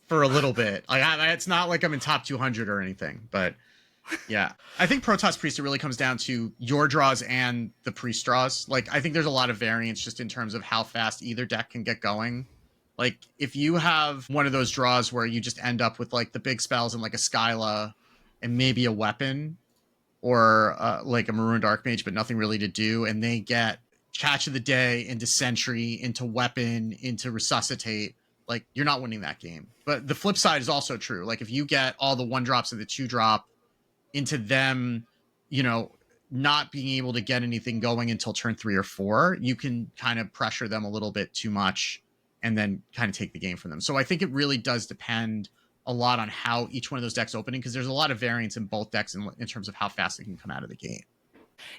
for a little bit. Like it's not like I'm in top 200 or anything, but yeah, I think Protoss Priest, it really comes down to your draws and the Priest draws. Like I think there's a lot of variance just in terms of how fast either deck can get going. Like if you have one of those draws where you just end up with like the big spells and like a Skyla and maybe a weapon, or like a Marooned Archmage, but nothing really to do, and they get Catch of the Day into Sentry, into Weapon, into Resuscitate, like you're not winning that game. But the flip side is also true. Like if you get all the 1-drops and the 2-drop into them, you know, not being able to get anything going until turn 3 or 4, you can kind of pressure them a little bit too much and then kind of take the game from them. So I think it really does depend a lot on how each one of those decks opening, because there's a lot of variance in both decks in terms of how fast they can come out of the gate.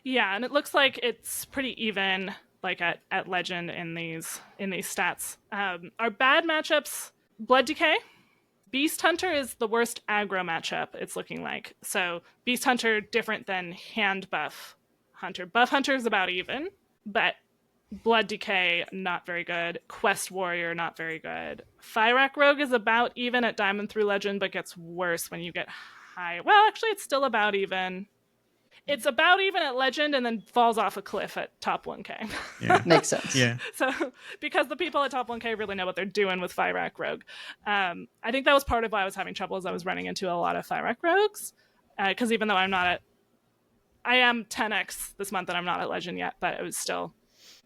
Yeah, and it looks like it's pretty even, like at Legend in these stats. Our bad matchups: Blood Decay. Beast Hunter is the worst aggro matchup, it's looking like. So Beast Hunter different than Hand Buff Hunter. Buff Hunter is about even, but Blood Decay, not very good. Quest Warrior, not very good. Fyrakk Rogue is about even at Diamond through Legend, but gets worse when you get high. Well, actually, it's still about even. It's about even at Legend and then falls off a cliff at top 1K. Yeah. Makes sense. Yeah. So, because the people at top 1K really know what they're doing with Fyrakk Rogue. I think that was part of why I was having trouble, is I was running into a lot of Fyrakk Rogues. Because even though I am 10x this month and I'm not at Legend yet, but it was still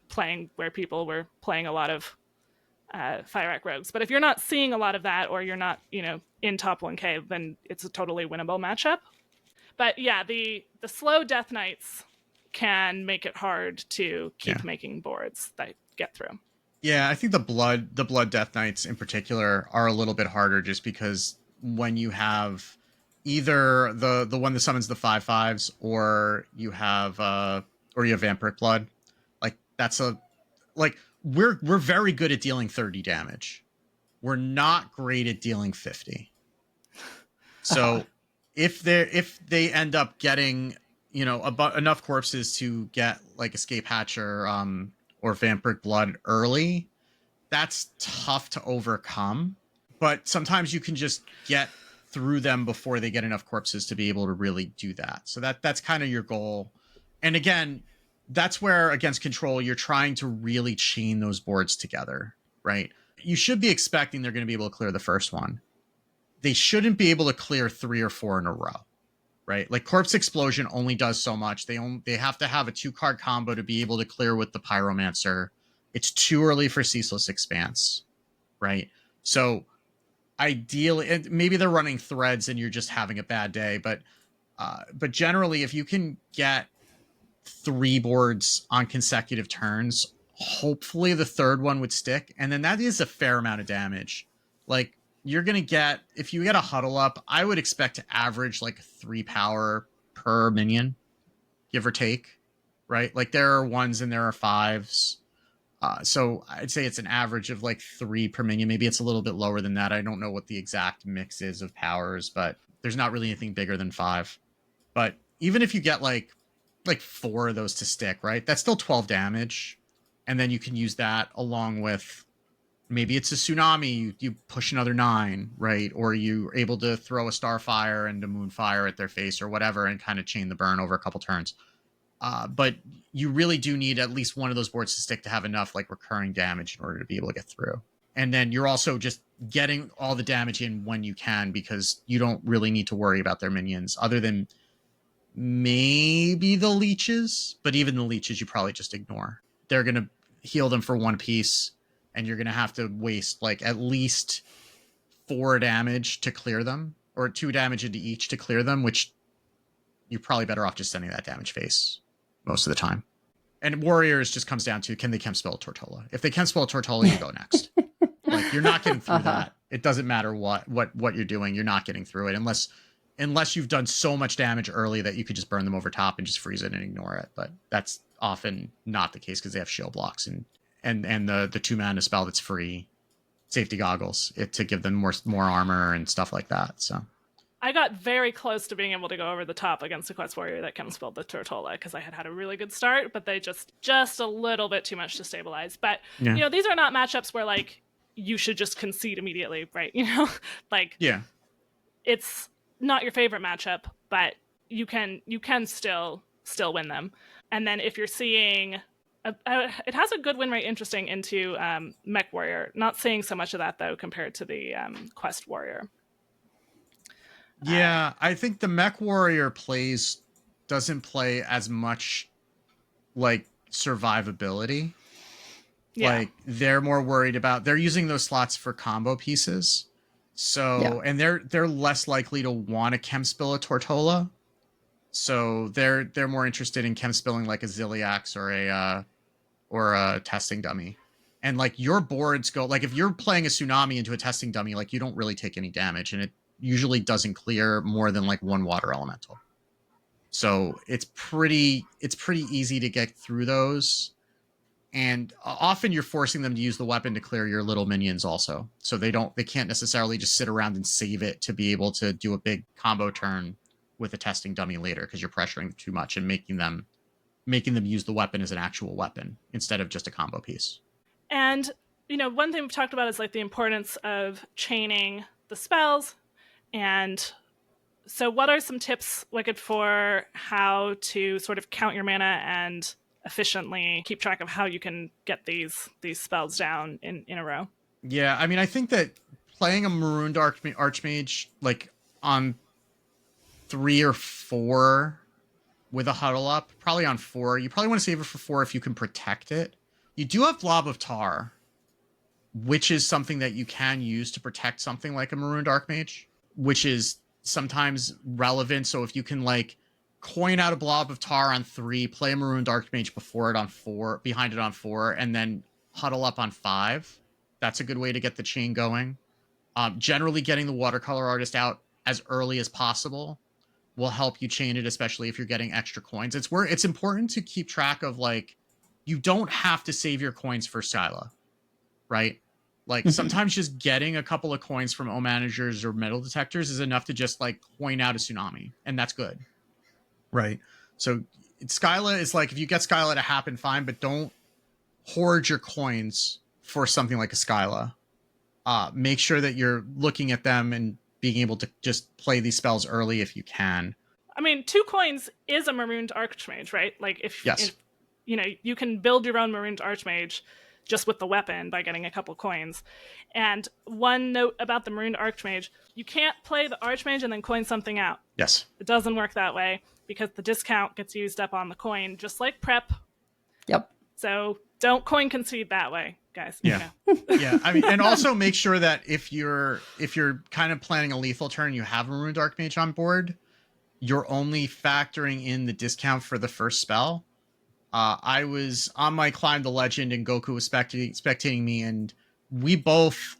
playing where people were playing a lot of Fyrakk Rogues. But if you're not seeing a lot of that, or you're not, in top 1K, then it's a totally winnable matchup. But yeah, the slow Death Knights can make it hard to keep making boards that get through. Yeah, I think the blood Death Knights in particular are a little bit harder, just because when you have either the one that summons the 5/5s, or you have Vampiric Blood, we're very good at dealing 30 damage. We're not great at dealing 50. So if they end up getting, enough corpses to get like Escape Hatcher or Vampiric Blood early, that's tough to overcome. But sometimes you can just get through them before they get enough corpses to be able to really do that. So that's kind of your goal. And again, that's where against Control, you're trying to really chain those boards together, right? You should be expecting they're going to be able to clear the first one. They shouldn't be able to clear 3 or 4 in a row, right? Like Corpse Explosion only does so much. They have to have a 2-card combo to be able to clear with the Pyromancer. It's too early for Ceaseless Expanse, right? So ideally, and maybe they're running threads and you're just having a bad day, but generally, if you can get 3 boards on consecutive turns, hopefully the third one would stick, and then that is a fair amount of damage. Like you're gonna get, if you get a Huddle Up, I would expect to average like 3 power per minion, give or take, right? Like there are 1s and there are 5s, so I'd say it's an average of like 3 per minion. Maybe it's a little bit lower than that. I don't know what the exact mix is of powers, but there's not really anything bigger than 5. But even if you get like 4 of those to stick, right? That's still 12 damage. And then you can use that along with, maybe it's a Tsunami, you push another 9, right? Or you're able to throw a Starfire and a Moonfire at their face or whatever and kind of chain the burn over a couple turns. But you really do need at least one of those boards to stick to have enough like recurring damage in order to be able to get through. And then you're also just getting all the damage in when you can, because you don't really need to worry about their minions other than maybe the leeches, but even the leeches you probably just ignore. They're going to heal them for 1 piece, and you're going to have to waste like at least 4 damage to clear them, or 2 damage into each to clear them, which you're probably better off just sending that damage face most of the time. And Warriors just comes down to, can they Chem Spell Tortola? If they Chem Spell Tortola, you go next. Like you're not getting through that It doesn't matter what you're doing. You're not getting through it unless you've done so much damage early that you could just burn them over top and just freeze it and ignore it. But that's often not the case because they have shield blocks and the 2-mana spell that's free, safety goggles, to give them more armor and stuff like that. So I got very close to being able to go over the top against a Quest Warrior that chem spelled the Tortola because I had a really good start, but they just a little bit too much to stabilize. But these are not matchups where like you should just concede immediately, right? Like it's not your favorite matchup, but you can still win them. And then if you're seeing it has a good win rate interesting into Mech Warrior. Not seeing so much of that though compared to the Quest Warrior. Yeah, I think the Mech Warrior doesn't play as much like survivability. Yeah. Like they're more worried about, they're using those slots for combo pieces. So, and they're less likely to want to chem spill a Tortola. So they're more interested in chem spilling like a Ziliax or a testing dummy. And like your boards go, like if you're playing a Tsunami into a testing dummy, like you don't really take any damage, and it usually doesn't clear more than like one water elemental. So it's pretty easy to get through those. And often you're forcing them to use the weapon to clear your little minions also. So they can't necessarily just sit around and save it to be able to do a big combo turn with a testing dummy later, because you're pressuring too much and making them use the weapon as an actual weapon instead of just a combo piece. And, one thing we've talked about is like the importance of chaining the spells. And so what are some tips, Wicked, for how to sort of count your mana and efficiently keep track of how you can get these spells down in a row? Yeah, I mean, I think that playing a Marooned Archmage like on 3 or 4 with a Huddle Up, probably on 4. You probably want to save it for 4 if you can protect it. You do have Blob of Tar, which is something that you can use to protect something like a Marooned Archmage, which is sometimes relevant. So if you can like coin out a Blob of Tar on 3, play a Marooned Archmage behind it on 4, and then Huddle Up on 5, that's a good way to get the chain going. Generally getting the Watercolor Artist out as early as possible will help you chain it, especially if you're getting extra coins. It's important to keep track of, like, you don't have to save your coins for Skyla, right? Like sometimes just getting a couple of coins from O Managers or Metal Detectors is enough to just like coin out a Tsunami, and that's good, right? So Skyla is like, if you get Skyla to happen, fine, but don't hoard your coins for something like a Skyla. Make sure that you're looking at them and being able to just play these spells early if you can. I mean, 2 coins is a Marooned Archmage, right? Like if you can build your own Marooned Archmage just with the weapon by getting a couple coins. And one note about the Marooned Archmage, you can't play the Archmage and then coin something out. Yes. It doesn't work that way because the discount gets used up on the coin, just like prep. Yep. So don't coin concede that way, guys. Yeah. Yeah. I mean, and also make sure that if you're kind of planning a lethal turn, you have a Marooned Archmage on board, you're only factoring in the discount for the first spell. I was on my Climb the Legend and Goku was spectating me, and we both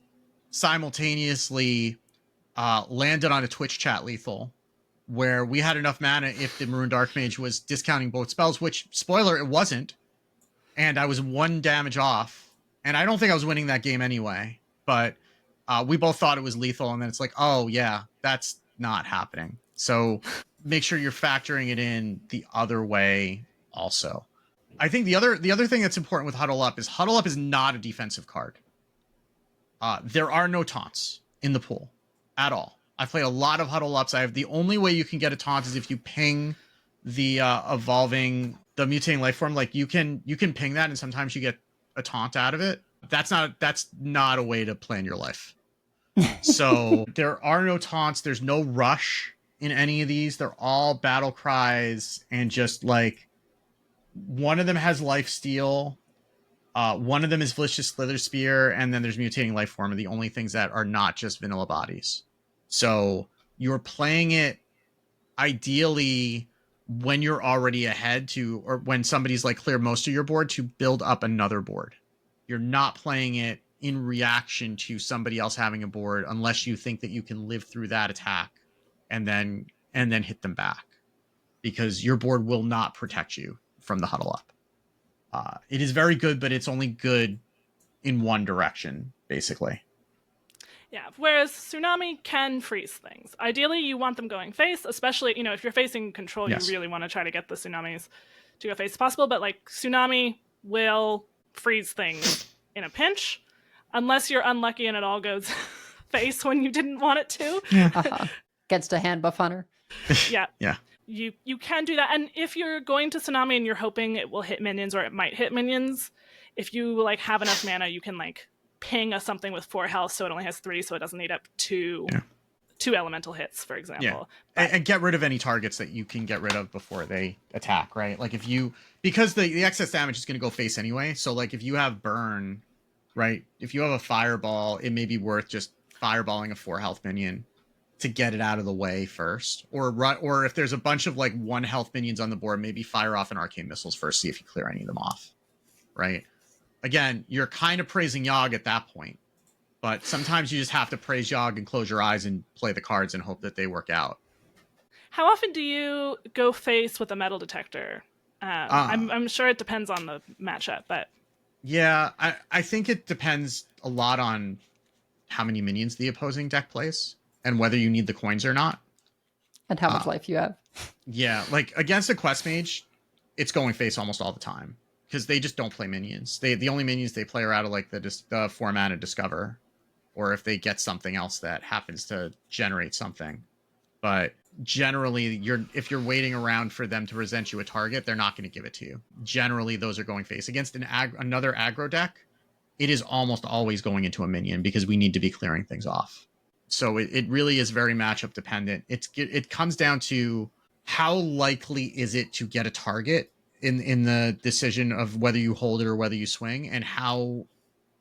simultaneously landed on a Twitch chat lethal where we had enough mana if the Marooned Archmage was discounting both spells, which, spoiler, it wasn't. And I was 1 damage off. And I don't think I was winning that game anyway. But we both thought it was lethal, and then it's like, oh, yeah, that's not happening. So make sure you're factoring it in the other way also. I think the other thing that's important with Huddle Up is not a defensive card. There are no taunts in the pool at all. I've played a lot of Huddle Ups. The only way you can get a taunt is if you ping the the mutating life form. Like you can ping that, and sometimes you get a taunt out of it. That's not a way to plan your life. So there are no taunts. There's no rush in any of these. They're all battle cries, and just like, one of them has life steal, one of them is vicious slither spear, and then there's mutating life form are the only things that are not just vanilla bodies. So you're playing it ideally when you're already ahead or when somebody's like clear most of your board to build up another board. You're not playing it in reaction to somebody else having a board unless you think that you can live through that attack and then hit them back, because your board will not protect you from the huddle up. It is very good, but it's only good in one direction, basically. Yeah, whereas Tsunami can freeze things. Ideally, you want them going face, especially, if you're facing control, Yes. you really want to try to get the Tsunamis to go face as possible, but Tsunami will freeze things in a pinch, unless you're unlucky and it all goes face when you didn't want it to. Gets to hand buff hunter. Yeah. Yeah. You can do that, and if you're going to Tsunami and you're hoping it will hit minions or it might hit minions, if you have enough mana, you can ping a something with 4 health so it only has 3, so it doesn't eat up two elemental hits, for example. Yeah. And get rid of any targets that you can get rid of before they attack, right? Because the excess damage is going to go face anyway, so if you have burn, right? If you have a fireball, it may be worth just fireballing a 4 health minion to get it out of the way first, or if there's a bunch of 1 health minions on the board, maybe fire off an arcane missiles first, see if you clear any of them off, right? Again, you're kind of praising Yogg at that point, but sometimes you just have to praise Yogg and close your eyes and play the cards and hope that they work out. How often do you go face with a metal detector? I'm sure it depends on the matchup, but yeah, I think it depends a lot on how many minions the opposing deck plays and whether you need the coins or not, and how much life you have. Yeah, against a quest mage, it's going face almost all the time, because they just don't play minions. The only minions they play are out of the 4 mana discover, or if they get something else that happens to generate something. But generally, if you're waiting around for them to present you a target, they're not going to give it to you. Generally, those are going face. Against another aggro deck, it is almost always going into a minion, because we need to be clearing things off. So it really is very matchup dependent. It comes down to how likely is it to get a target in the decision of whether you hold it or whether you swing, and how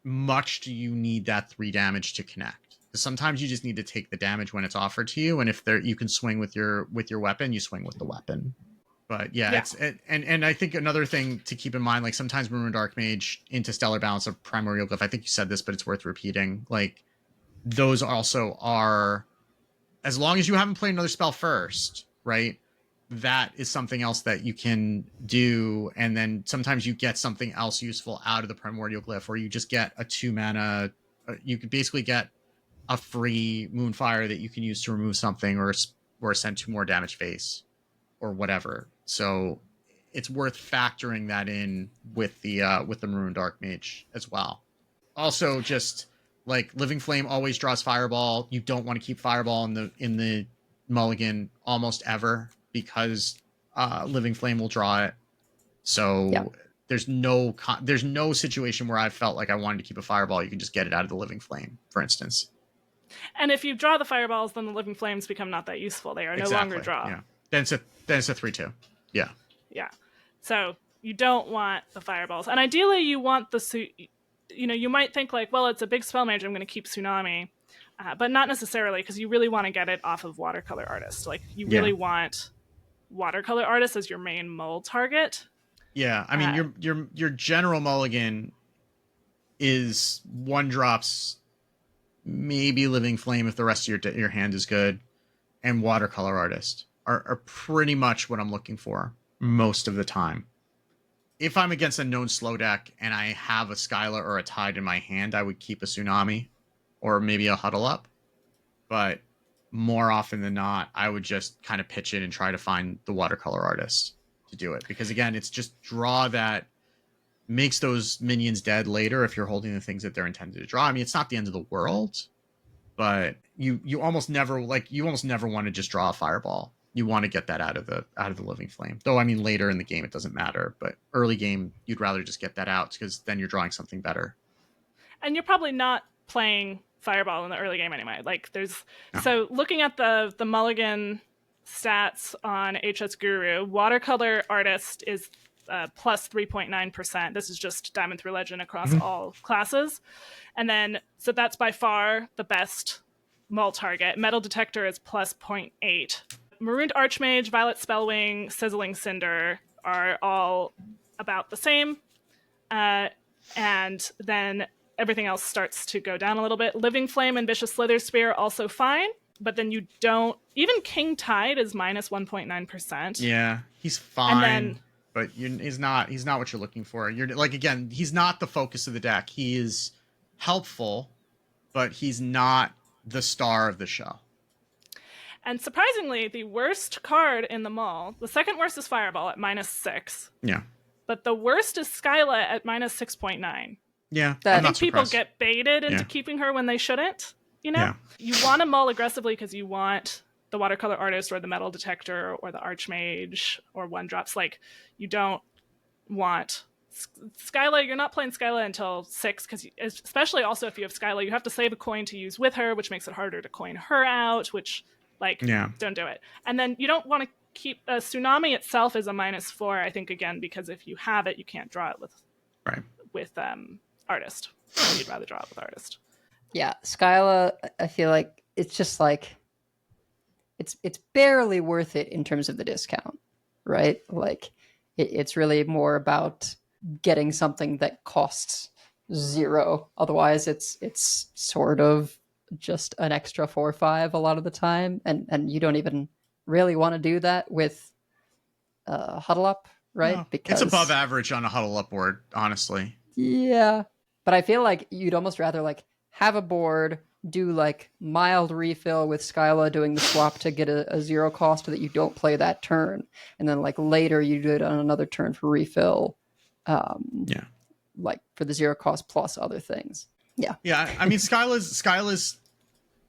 much do you need that 3 damage to connect. Because sometimes you just need to take the damage when it's offered to you, and if you can swing with your weapon, you swing with the weapon. But yeah. And I think another thing to keep in mind, sometimes Maroon Dark Mage into Stellar Balance of Primordial Glyph, I think you said this, but it's worth repeating, those also are, as long as you haven't played another spell first, right? That is something else that you can do, and then sometimes you get something else useful out of the Primordial Glyph, or you just get a 2 mana. You could basically get a free Moonfire that you can use to remove something, or send 2 more damage face, or whatever. So it's worth factoring that in with the Maroon Dark Mage as well. Also, just Living Flame always draws Fireball. You don't want to keep Fireball in the Mulligan almost ever, because Living Flame will draw it. So there's no situation where I felt like I wanted to keep a Fireball. You can just get it out of the Living Flame, for instance. And if you draw the Fireballs, then the Living Flames become not that useful. They are no longer draw. Yeah. Then it's a 3/2. Yeah. Yeah. So you don't want the Fireballs, and ideally you want you might think well, it's a big spell mage, I'm going to keep Tsunami, but not necessarily, because you really want to get it off of Watercolor Artist. You really want Watercolor Artist as your main mull target. Yeah, I mean, your general mulligan is 1-drops, maybe Living Flame if the rest of your hand is good, and Watercolor Artist are pretty much what I'm looking for most of the time. If I'm against a known slow deck and I have a Skylar or a Tide in my hand, I would keep a Tsunami or maybe a Huddle Up. But more often than not, I would just kind of pitch it and try to find the Watercolor Artist to do it. Because again, it's just draw that makes those minions dead later if you're holding the things that they're intended to draw. I mean, it's not the end of the world, but you almost never want to just draw a Fireball. You want to get that out of the Living Flame. Though, I mean, later in the game, it doesn't matter. But early game, you'd rather just get that out, because then you're drawing something better. And you're probably not playing Fireball in the early game anyway. So looking at the Mulligan stats on HS Guru, Watercolor Artist is plus 3.9%. This is just Diamond through Legend across all classes. And then, so that's by far the best mull target. Metal Detector is plus 0.8. Marooned Archmage, Violet Spellwing, Sizzling Cinder are all about the same. And then everything else starts to go down a little bit. Living Flame and Vicious Slither Spear also fine, but then you don't. Even King Tide is minus 1.9%. Yeah, he's fine, then, but he's not what you're looking for. You're like, again, he's not the focus of the deck. He is helpful, but he's not the star of the show. And surprisingly, the worst card in the mall, the second worst is Fireball at -6. Yeah. But the worst is Skyla at -6.9. Yeah. I think people get baited into keeping her when they shouldn't. You know? Yeah. You want to mull aggressively because you want the Watercolor Artist or the Metal Detector or the Archmage or 1-drops. Like, you don't want... Skyla, you're not playing Skyla until 6, because especially also if you have Skyla, you have to save a coin to use with her, which makes it harder to coin her out, which... don't do it. And then you don't want to keep Tsunami itself is a -4, I think, again, because if you have it, you can't draw it with Artist. You'd rather draw it with Artist. Yeah, Skyla, I feel like it's just like it's barely worth it in terms of the discount, right? Like it's really more about getting something that costs 0. Otherwise, it's sort of just an extra 4 or 5 a lot of the time, and you don't even really want to do that with Huddle Up, right? No, because it's above average on a Huddle Up board, honestly. Yeah, but I feel like you'd almost rather like have a board, do like mild refill with Skyla doing the swap to get a 0 cost so that you don't play that turn, and then like later you do it on another turn for refill. Like for the 0 cost plus other things. Yeah. I mean, Skyla's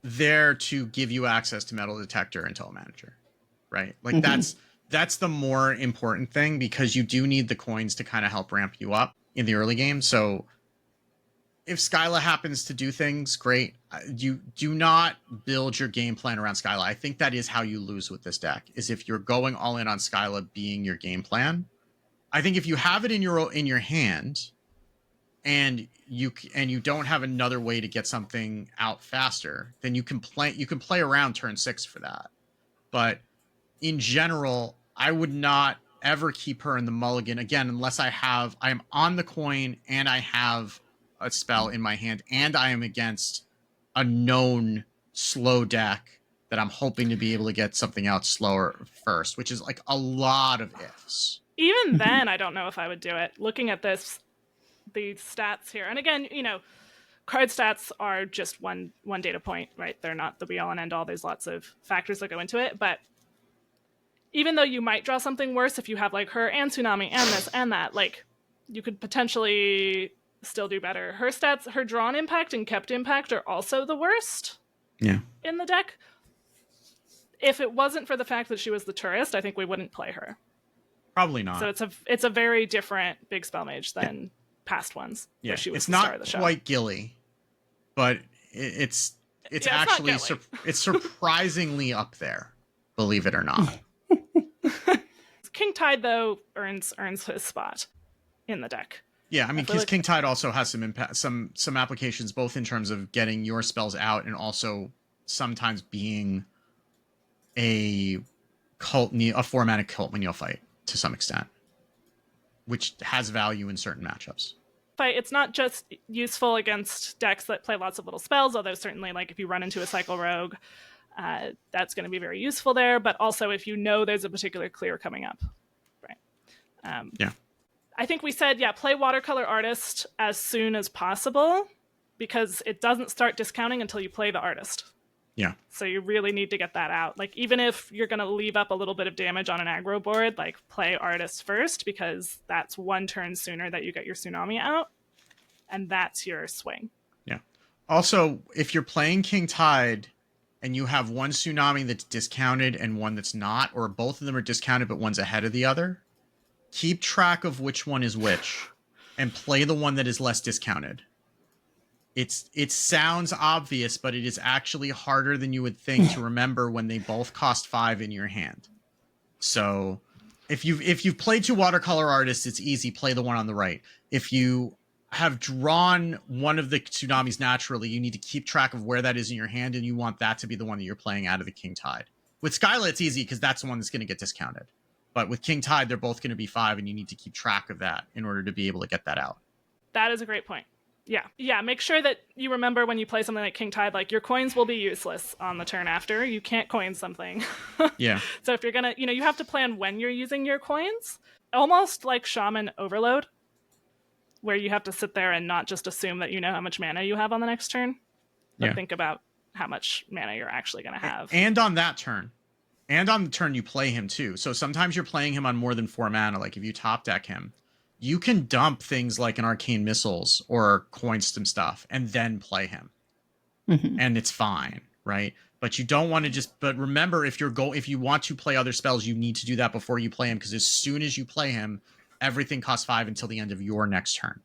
there to give you access to Metal Detector and Toll Manager, right? Like that's the more important thing, because you do need the coins to kind of help ramp you up in the early game. So if Skyla happens to do things, great. You do not build your game plan around Skyla. I think that is how you lose with this deck, is if you're going all in on Skyla being your game plan. I think if you have it in your hand, and you don't have another way to get something out faster, then you can play around turn 6 for that. But in general, I would not ever keep her in the mulligan again unless I am on the coin and I have a spell in my hand and I am against a known slow deck that I'm hoping to be able to get something out slower first, which is like a lot of ifs. Even then, I don't know if I would do it. Looking at the stats here, and again, card stats are just one data point, right? They're not the be all and end all. There's lots of factors that go into it, but even though you might draw something worse if you have like her and Tsunami and this and that, like you could potentially still do better. Her stats, her drawn impact and kept impact are also the worst in the deck. If it wasn't for the fact that she was the tourist, I think we wouldn't play her. Probably not. So it's a very different Big Spell Mage than past ones. Yeah, she was it's the not star of the show. Quite Gilly, but it's actually it's surprisingly up there, believe it or not. King Tide though earns his spot in the deck. Yeah, I mean, because King Tide also has some impact, some applications, both in terms of getting your spells out and also sometimes being a 4-mana cult when you'll fight to some extent, which has value in certain matchups. It's not just useful against decks that play lots of little spells, although certainly like if you run into a cycle rogue, that's going to be very useful there, but also if you know there's a particular clear coming up. Right. Yeah. I think we said, play Watercolor Artist as soon as possible, because it doesn't start discounting until you play the artist. Yeah. So you really need to get that out. Like, even if you're going to leave up a little bit of damage on an aggro board, like, play artist first, because that's one turn sooner that you get your Tsunami out, and that's your swing. Yeah. Also, if you're playing King Tide and you have one Tsunami that's discounted and one that's not, or both of them are discounted but one's ahead of the other, keep track of which one is which and play the one that is less discounted. It sounds obvious, but it is actually harder than you would think to remember when they both cost 5 in your hand. So if you've played 2 Watercolor Artists, it's easy. Play the one on the right. If you have drawn one of the Tsunamis naturally, you need to keep track of where that is in your hand, and you want that to be the one that you're playing out of the King Tide. With Skyla, it's easy because that's the one that's going to get discounted. But with King Tide, they're both going to be 5, and you need to keep track of that in order to be able to get that out. That is a great point. Yeah. Make sure that you remember when you play something like King Tide, like your coins will be useless on the turn after. You can't coin something. Yeah. So if you're gonna, you have to plan when you're using your coins, almost like Shaman Overload, where you have to sit there and not just assume that you know how much mana you have on the next turn, but think about how much mana you're actually gonna have. And on that turn. And on the turn you play him too. So sometimes you're playing him on more than 4 mana. Like if you top deck him, you can dump things like an Arcane Missiles or coin some stuff and then play him. And it's fine, right? But you don't want to but remember, if you want to play other spells, you need to do that before you play him, because as soon as you play him, everything costs 5 until the end of your next turn.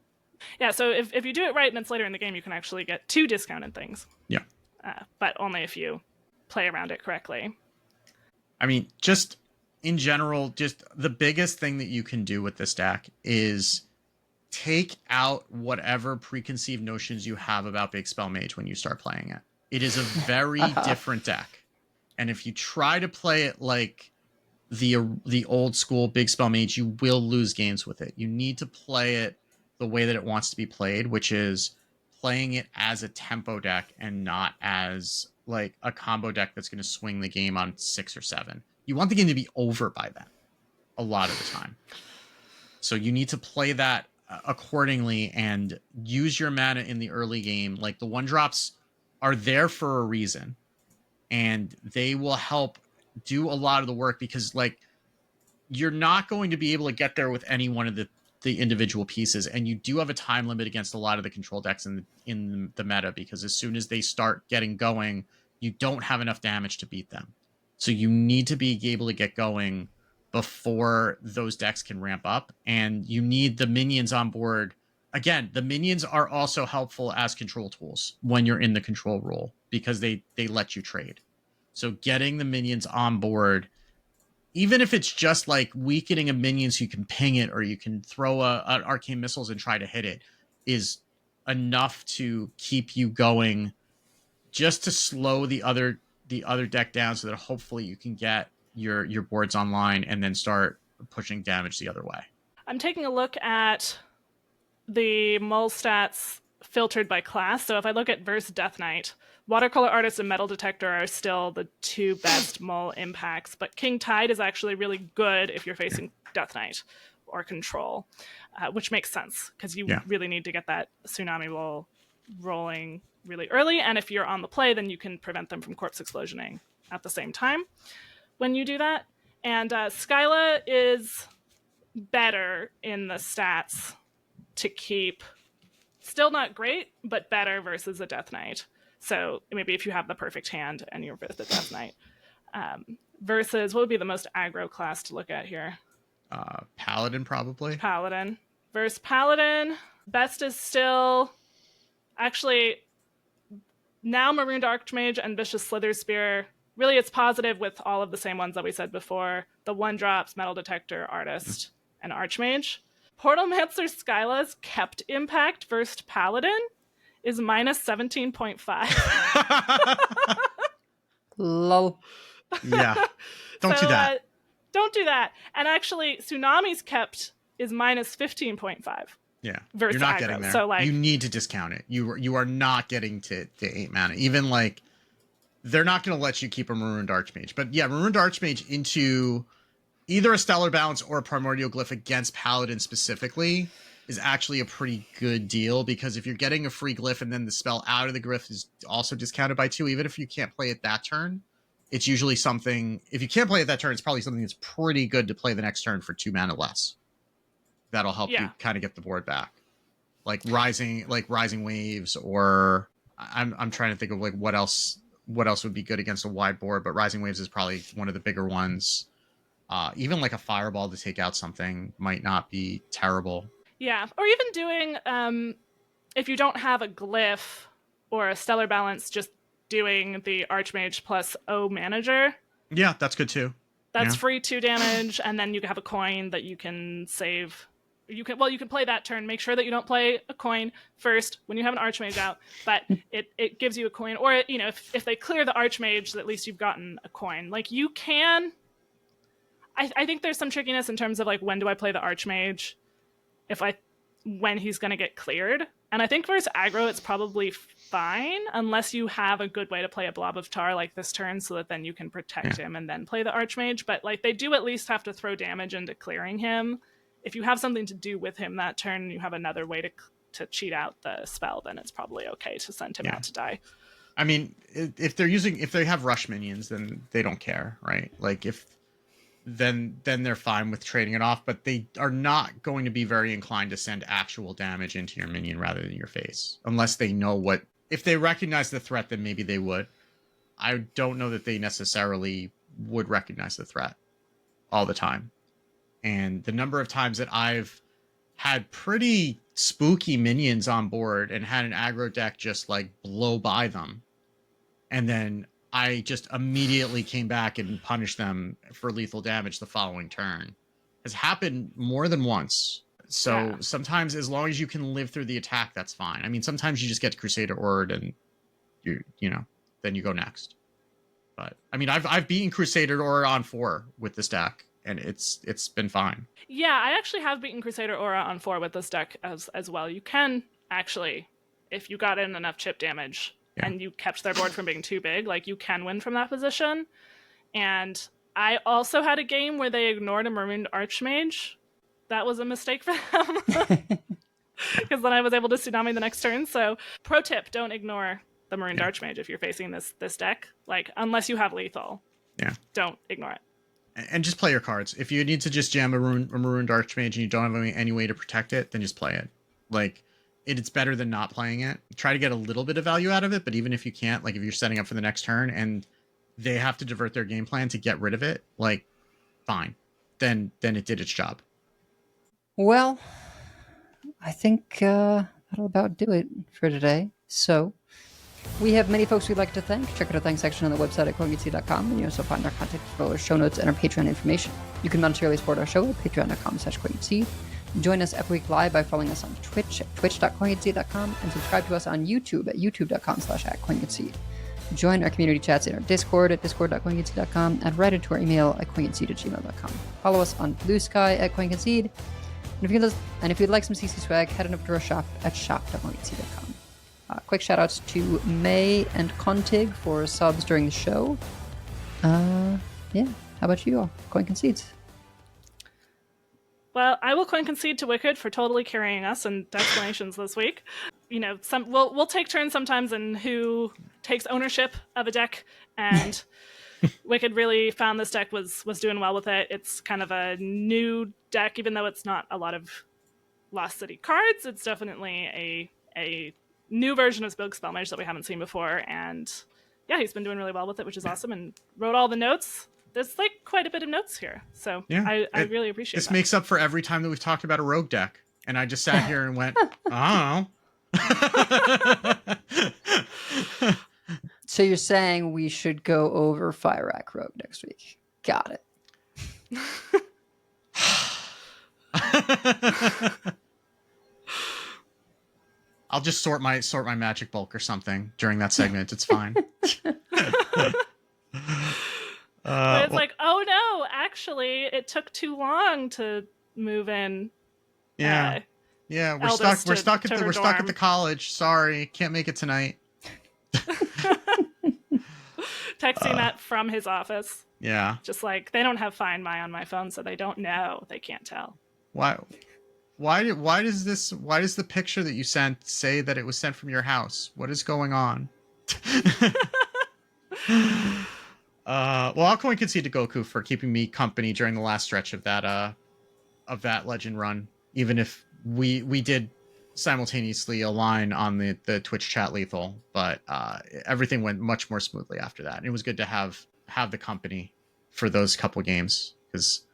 Yeah, so if you do it right and it's later in the game, you can actually get 2 discounted things. Yeah. But only if you play around it correctly. I mean, just in general, just the biggest thing that you can do with this deck is take out whatever preconceived notions you have about Big Spell Mage when you start playing it. It is a very different deck. And if you try to play it like the old school Big Spell Mage, you will lose games with it. You need to play it the way that it wants to be played, which is playing it as a tempo deck and not as like a combo deck that's going to swing the game on 6 or 7. You want the game to be over by then a lot of the time. So you need to play that accordingly and use your mana in the early game. Like the 1-drops are there for a reason, and they will help do a lot of the work, because like you're not going to be able to get there with any one of the individual pieces, and you do have a time limit against a lot of the control decks in the meta, because as soon as they start getting going, you don't have enough damage to beat them. So you need to be able to get going before those decks can ramp up, and you need the minions on board. Again, the minions are also helpful as control tools when you're in the control role, because they let you trade. So getting the minions on board, even if it's just like weakening a minion so you can ping it, or you can throw an Arcane Missiles and try to hit it, is enough to keep you going, just to slow the other deck down, so that hopefully you can get your boards online and then start pushing damage the other way. I'm taking a look at the Mull stats filtered by class. So if I look at Verse Death Knight, Watercolor Artist and Metal Detector are still the 2 best Mull impacts, but King Tide is actually really good if you're facing Death Knight or Control, which makes sense, because you really need to get that Tsunami roll rolling really early, and if you're on the play, then you can prevent them from Corpse Explosioning at the same time when you do that. And Skyla is better in the stats to keep, still not great, but better versus a Death Knight. So maybe if you have the perfect hand and you're with the Death Knight. Versus, what would be the most aggro class to look at here? Paladin, probably. Paladin. Versus Paladin, best is still, actually, now Marooned Archmage and Vicious Slither Spear. Really, it's positive with all of the same ones that we said before. The 1-drops, Metal Detector, Artist, and Archmage. Portalmancer Skyla's kept impact versus Paladin is minus 17.5. Lol. Yeah. Don't do that. Don't do that. And actually, Tsunami's kept is minus 15.5. Yeah. Versus You're not aggro. getting there. So, like, you need to discount it. You are not getting to 8 mana. Even like, they're not going to let you keep a Marooned Archmage. But yeah, Marooned Archmage into either a Stellar Balance or a Primordial Glyph against Paladin specifically is actually a pretty good deal, because if you're getting a free glyph and then the spell out of the glyph is also discounted by 2, even if you can't play it that turn, it's usually something, if you can't play it that turn, it's probably something that's pretty good to play the next turn for 2 mana less. That'll help you kind of get the board back. Like rising waves, or I'm trying to think of like what else would be good against a wide board, but rising waves is probably one of the bigger ones. Even like a fireball to take out something might not be terrible. Yeah, or even doing, if you don't have a glyph or a Stellar Balance, just doing the Archmage plus O Manager. Yeah, that's good too. That's free 2 damage, and then you have a coin that you can save. You can play that turn. Make sure that you don't play a coin first when you have an Archmage out, but it gives you a coin. Or, if they clear the Archmage, at least you've gotten a coin. Like, you can... I think there's some trickiness in terms of, like, when do I play the Archmage when he's going to get cleared, And I think versus aggro, it's probably fine, unless you have a good way to play a blob of tar like this turn, so that then you can protect him and then play the Archmage. But like, they do at least have to throw damage into clearing him. If you have something to do with him that turn, and you have another way to cheat out the spell, then it's probably okay to send him out to die. I mean, if they have rush minions, then they don't care, right? Like then they're fine with trading it off, but they are not going to be very inclined to send actual damage into your minion rather than your face, unless they know if they recognize the threat, then maybe they would. I don't know that they necessarily would recognize the threat all the time. And the number of times that I've had pretty spooky minions on board and had an aggro deck just like blow by them, and then I just immediately came back and punished them for lethal damage the following turn, has happened more than once. So sometimes, as long as you can live through the attack, that's fine. I mean, sometimes you just get to Crusader Ord and then you go next. But I mean, I've beaten Crusader Aura on 4 with this deck, and it's been fine. Yeah, I actually have beaten Crusader Aura on 4 with this deck as well. You can actually, if you got in enough chip damage and you kept their board from being too big, like, you can win from that position. And I also had a game where they ignored a Marooned Archmage. That was a mistake for them, because then I was able to Tsunami the next turn. So pro tip, don't ignore the Marooned Archmage if you're facing this deck. Like, unless you have lethal, don't ignore it. And just play your cards. If you need to just jam a Marooned Archmage and you don't have any way to protect it, then just play it. Like, it's better than not playing it. Try to get a little bit of value out of it, but even if you can't, like, if you're setting up for the next turn and they have to divert their game plan to get rid of it, like, fine. Then it did its job. Well, I think that'll about do it for today. So, we have many folks we'd like to thank. Check out our thanks section on the website at CoinGeetsy.com, and you also find our contact info, show notes, and our Patreon information. You can monetarily support our show at patreon.com/CoinGeetsy. Join us every week live by following us on Twitch at twitch.coingeetsy.com, and subscribe to us on YouTube at youtube.com/@CoinGeetsy. Join our community chats in our Discord at discord.coingeetsy.com, and write into our email at coingeetsy@gmail.com. Follow us on Blue Sky at CoinConcede. And if you'd like some CC swag, head on over to our shop at shop.coingeetsy.com. Quick shout outs to May and Contig for subs during the show. How about you all? Coin Concedes. Well, I will coin concede to Wicked for totally carrying us in explanations this week. You know, we'll take turns sometimes in who takes ownership of a deck, and Wicked really found this deck was doing well with it. It's kind of a new deck, even though it's not a lot of Lost City cards. It's definitely a new version of Big Spell Mage that we haven't seen before, and yeah, he's been doing really well with it, which is awesome, and wrote all the notes. There's like quite a bit of notes here, so I really appreciate this. That. This makes up for every time that we've talked about a rogue deck, and I just sat here and went, I don't know. So you're saying we should go over Fire Rack Rogue next week? Got it. I'll just sort my magic bulk or something during that segment. It's fine. But it's like, oh no, actually, it took too long to move in. Yeah, we're stuck. We're stuck at the college. Sorry, can't make it tonight. Texting that from his office. Yeah, just like, they don't have Find My on my phone, so they don't know. They can't tell. Why does the picture that you sent say that it was sent from your house? What is going on? Well, I'll coin concede to Goku for keeping me company during the last stretch of that legend run, even if we did simultaneously align on the Twitch chat lethal, but everything went much more smoothly after that. And it was good to have the company for those couple games, because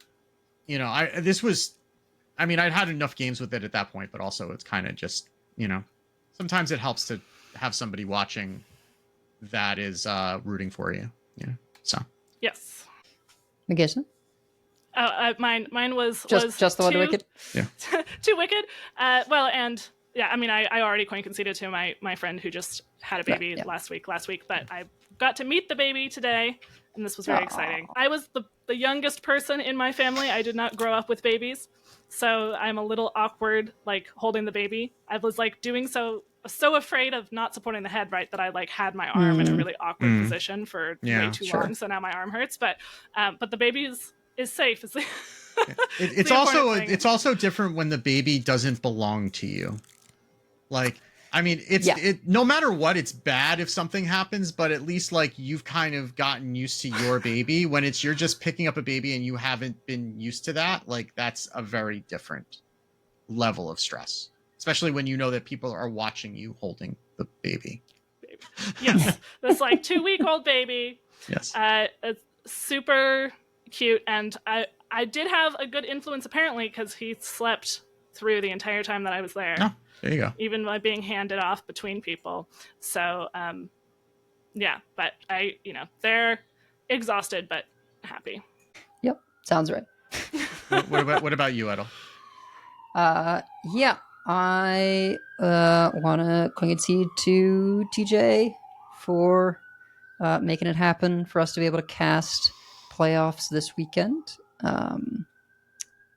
I'd had enough games with it at that point, but also it's kind of just, sometimes it helps to have somebody watching that is rooting for you. Yeah. So. Yes. I guess so. Mine was just the one to Wicked. Yeah. Too Wicked. And yeah, I mean, I already coin conceded to my friend who just had a baby last week, but I got to meet the baby today, and this was very exciting. I was the youngest person in my family. I did not grow up with babies, so I'm a little awkward, like holding the baby. I was like doing so afraid of not supporting the head right that I like had my arm in a really awkward position for way too long. So now my arm hurts, but the baby is safe. It's also different when the baby doesn't belong to you. Like, I mean, it no matter what, it's bad if something happens, but at least like you've kind of gotten used to your baby. When you're just picking up a baby and you haven't been used to that, like that's a very different level of stress, especially when you know that people are watching you holding the baby. Yes, this like 2-week-old baby. Yes, it's super cute, and I did have a good influence apparently because he slept through the entire time that I was there. Oh, there you go. Even by being handed off between people. So yeah, but they're exhausted but happy. Yep, sounds right. What about you, Edel? Yeah, I want to concede to TJ for making it happen for us to be able to cast playoffs this weekend.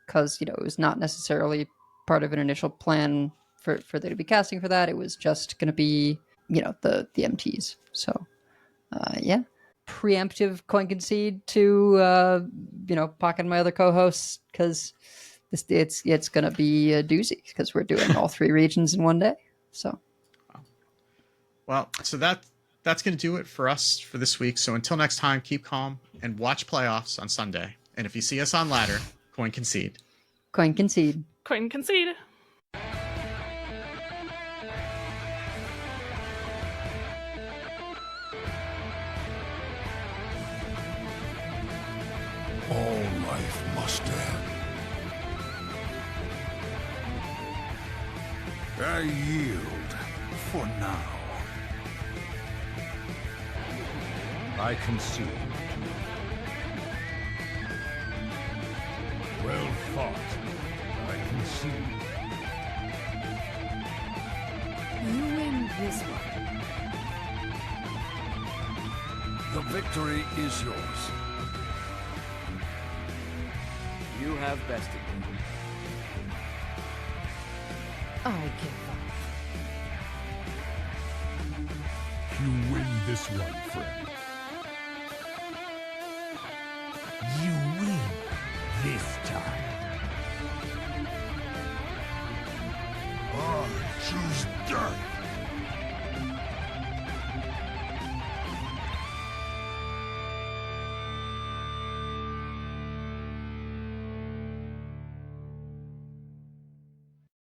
Because it was not necessarily part of an initial plan for there to be casting for that. It was just going to be the MTs. So yeah, preemptive coin concede to pocket my other co-hosts because it's going to be a doozy because we're doing all 3 regions in one day. So well, so that's going to do it for us for this week. So until next time, keep calm and watch playoffs on Sunday. And if you see us on ladder, coin concede. Coin concede. Coin concede. All life must end. I yield for now. I concede. Well fought. I concede. You win this one. The victory is yours. You have bested me. I give up. You win this one, friend. You win this time. I choose death.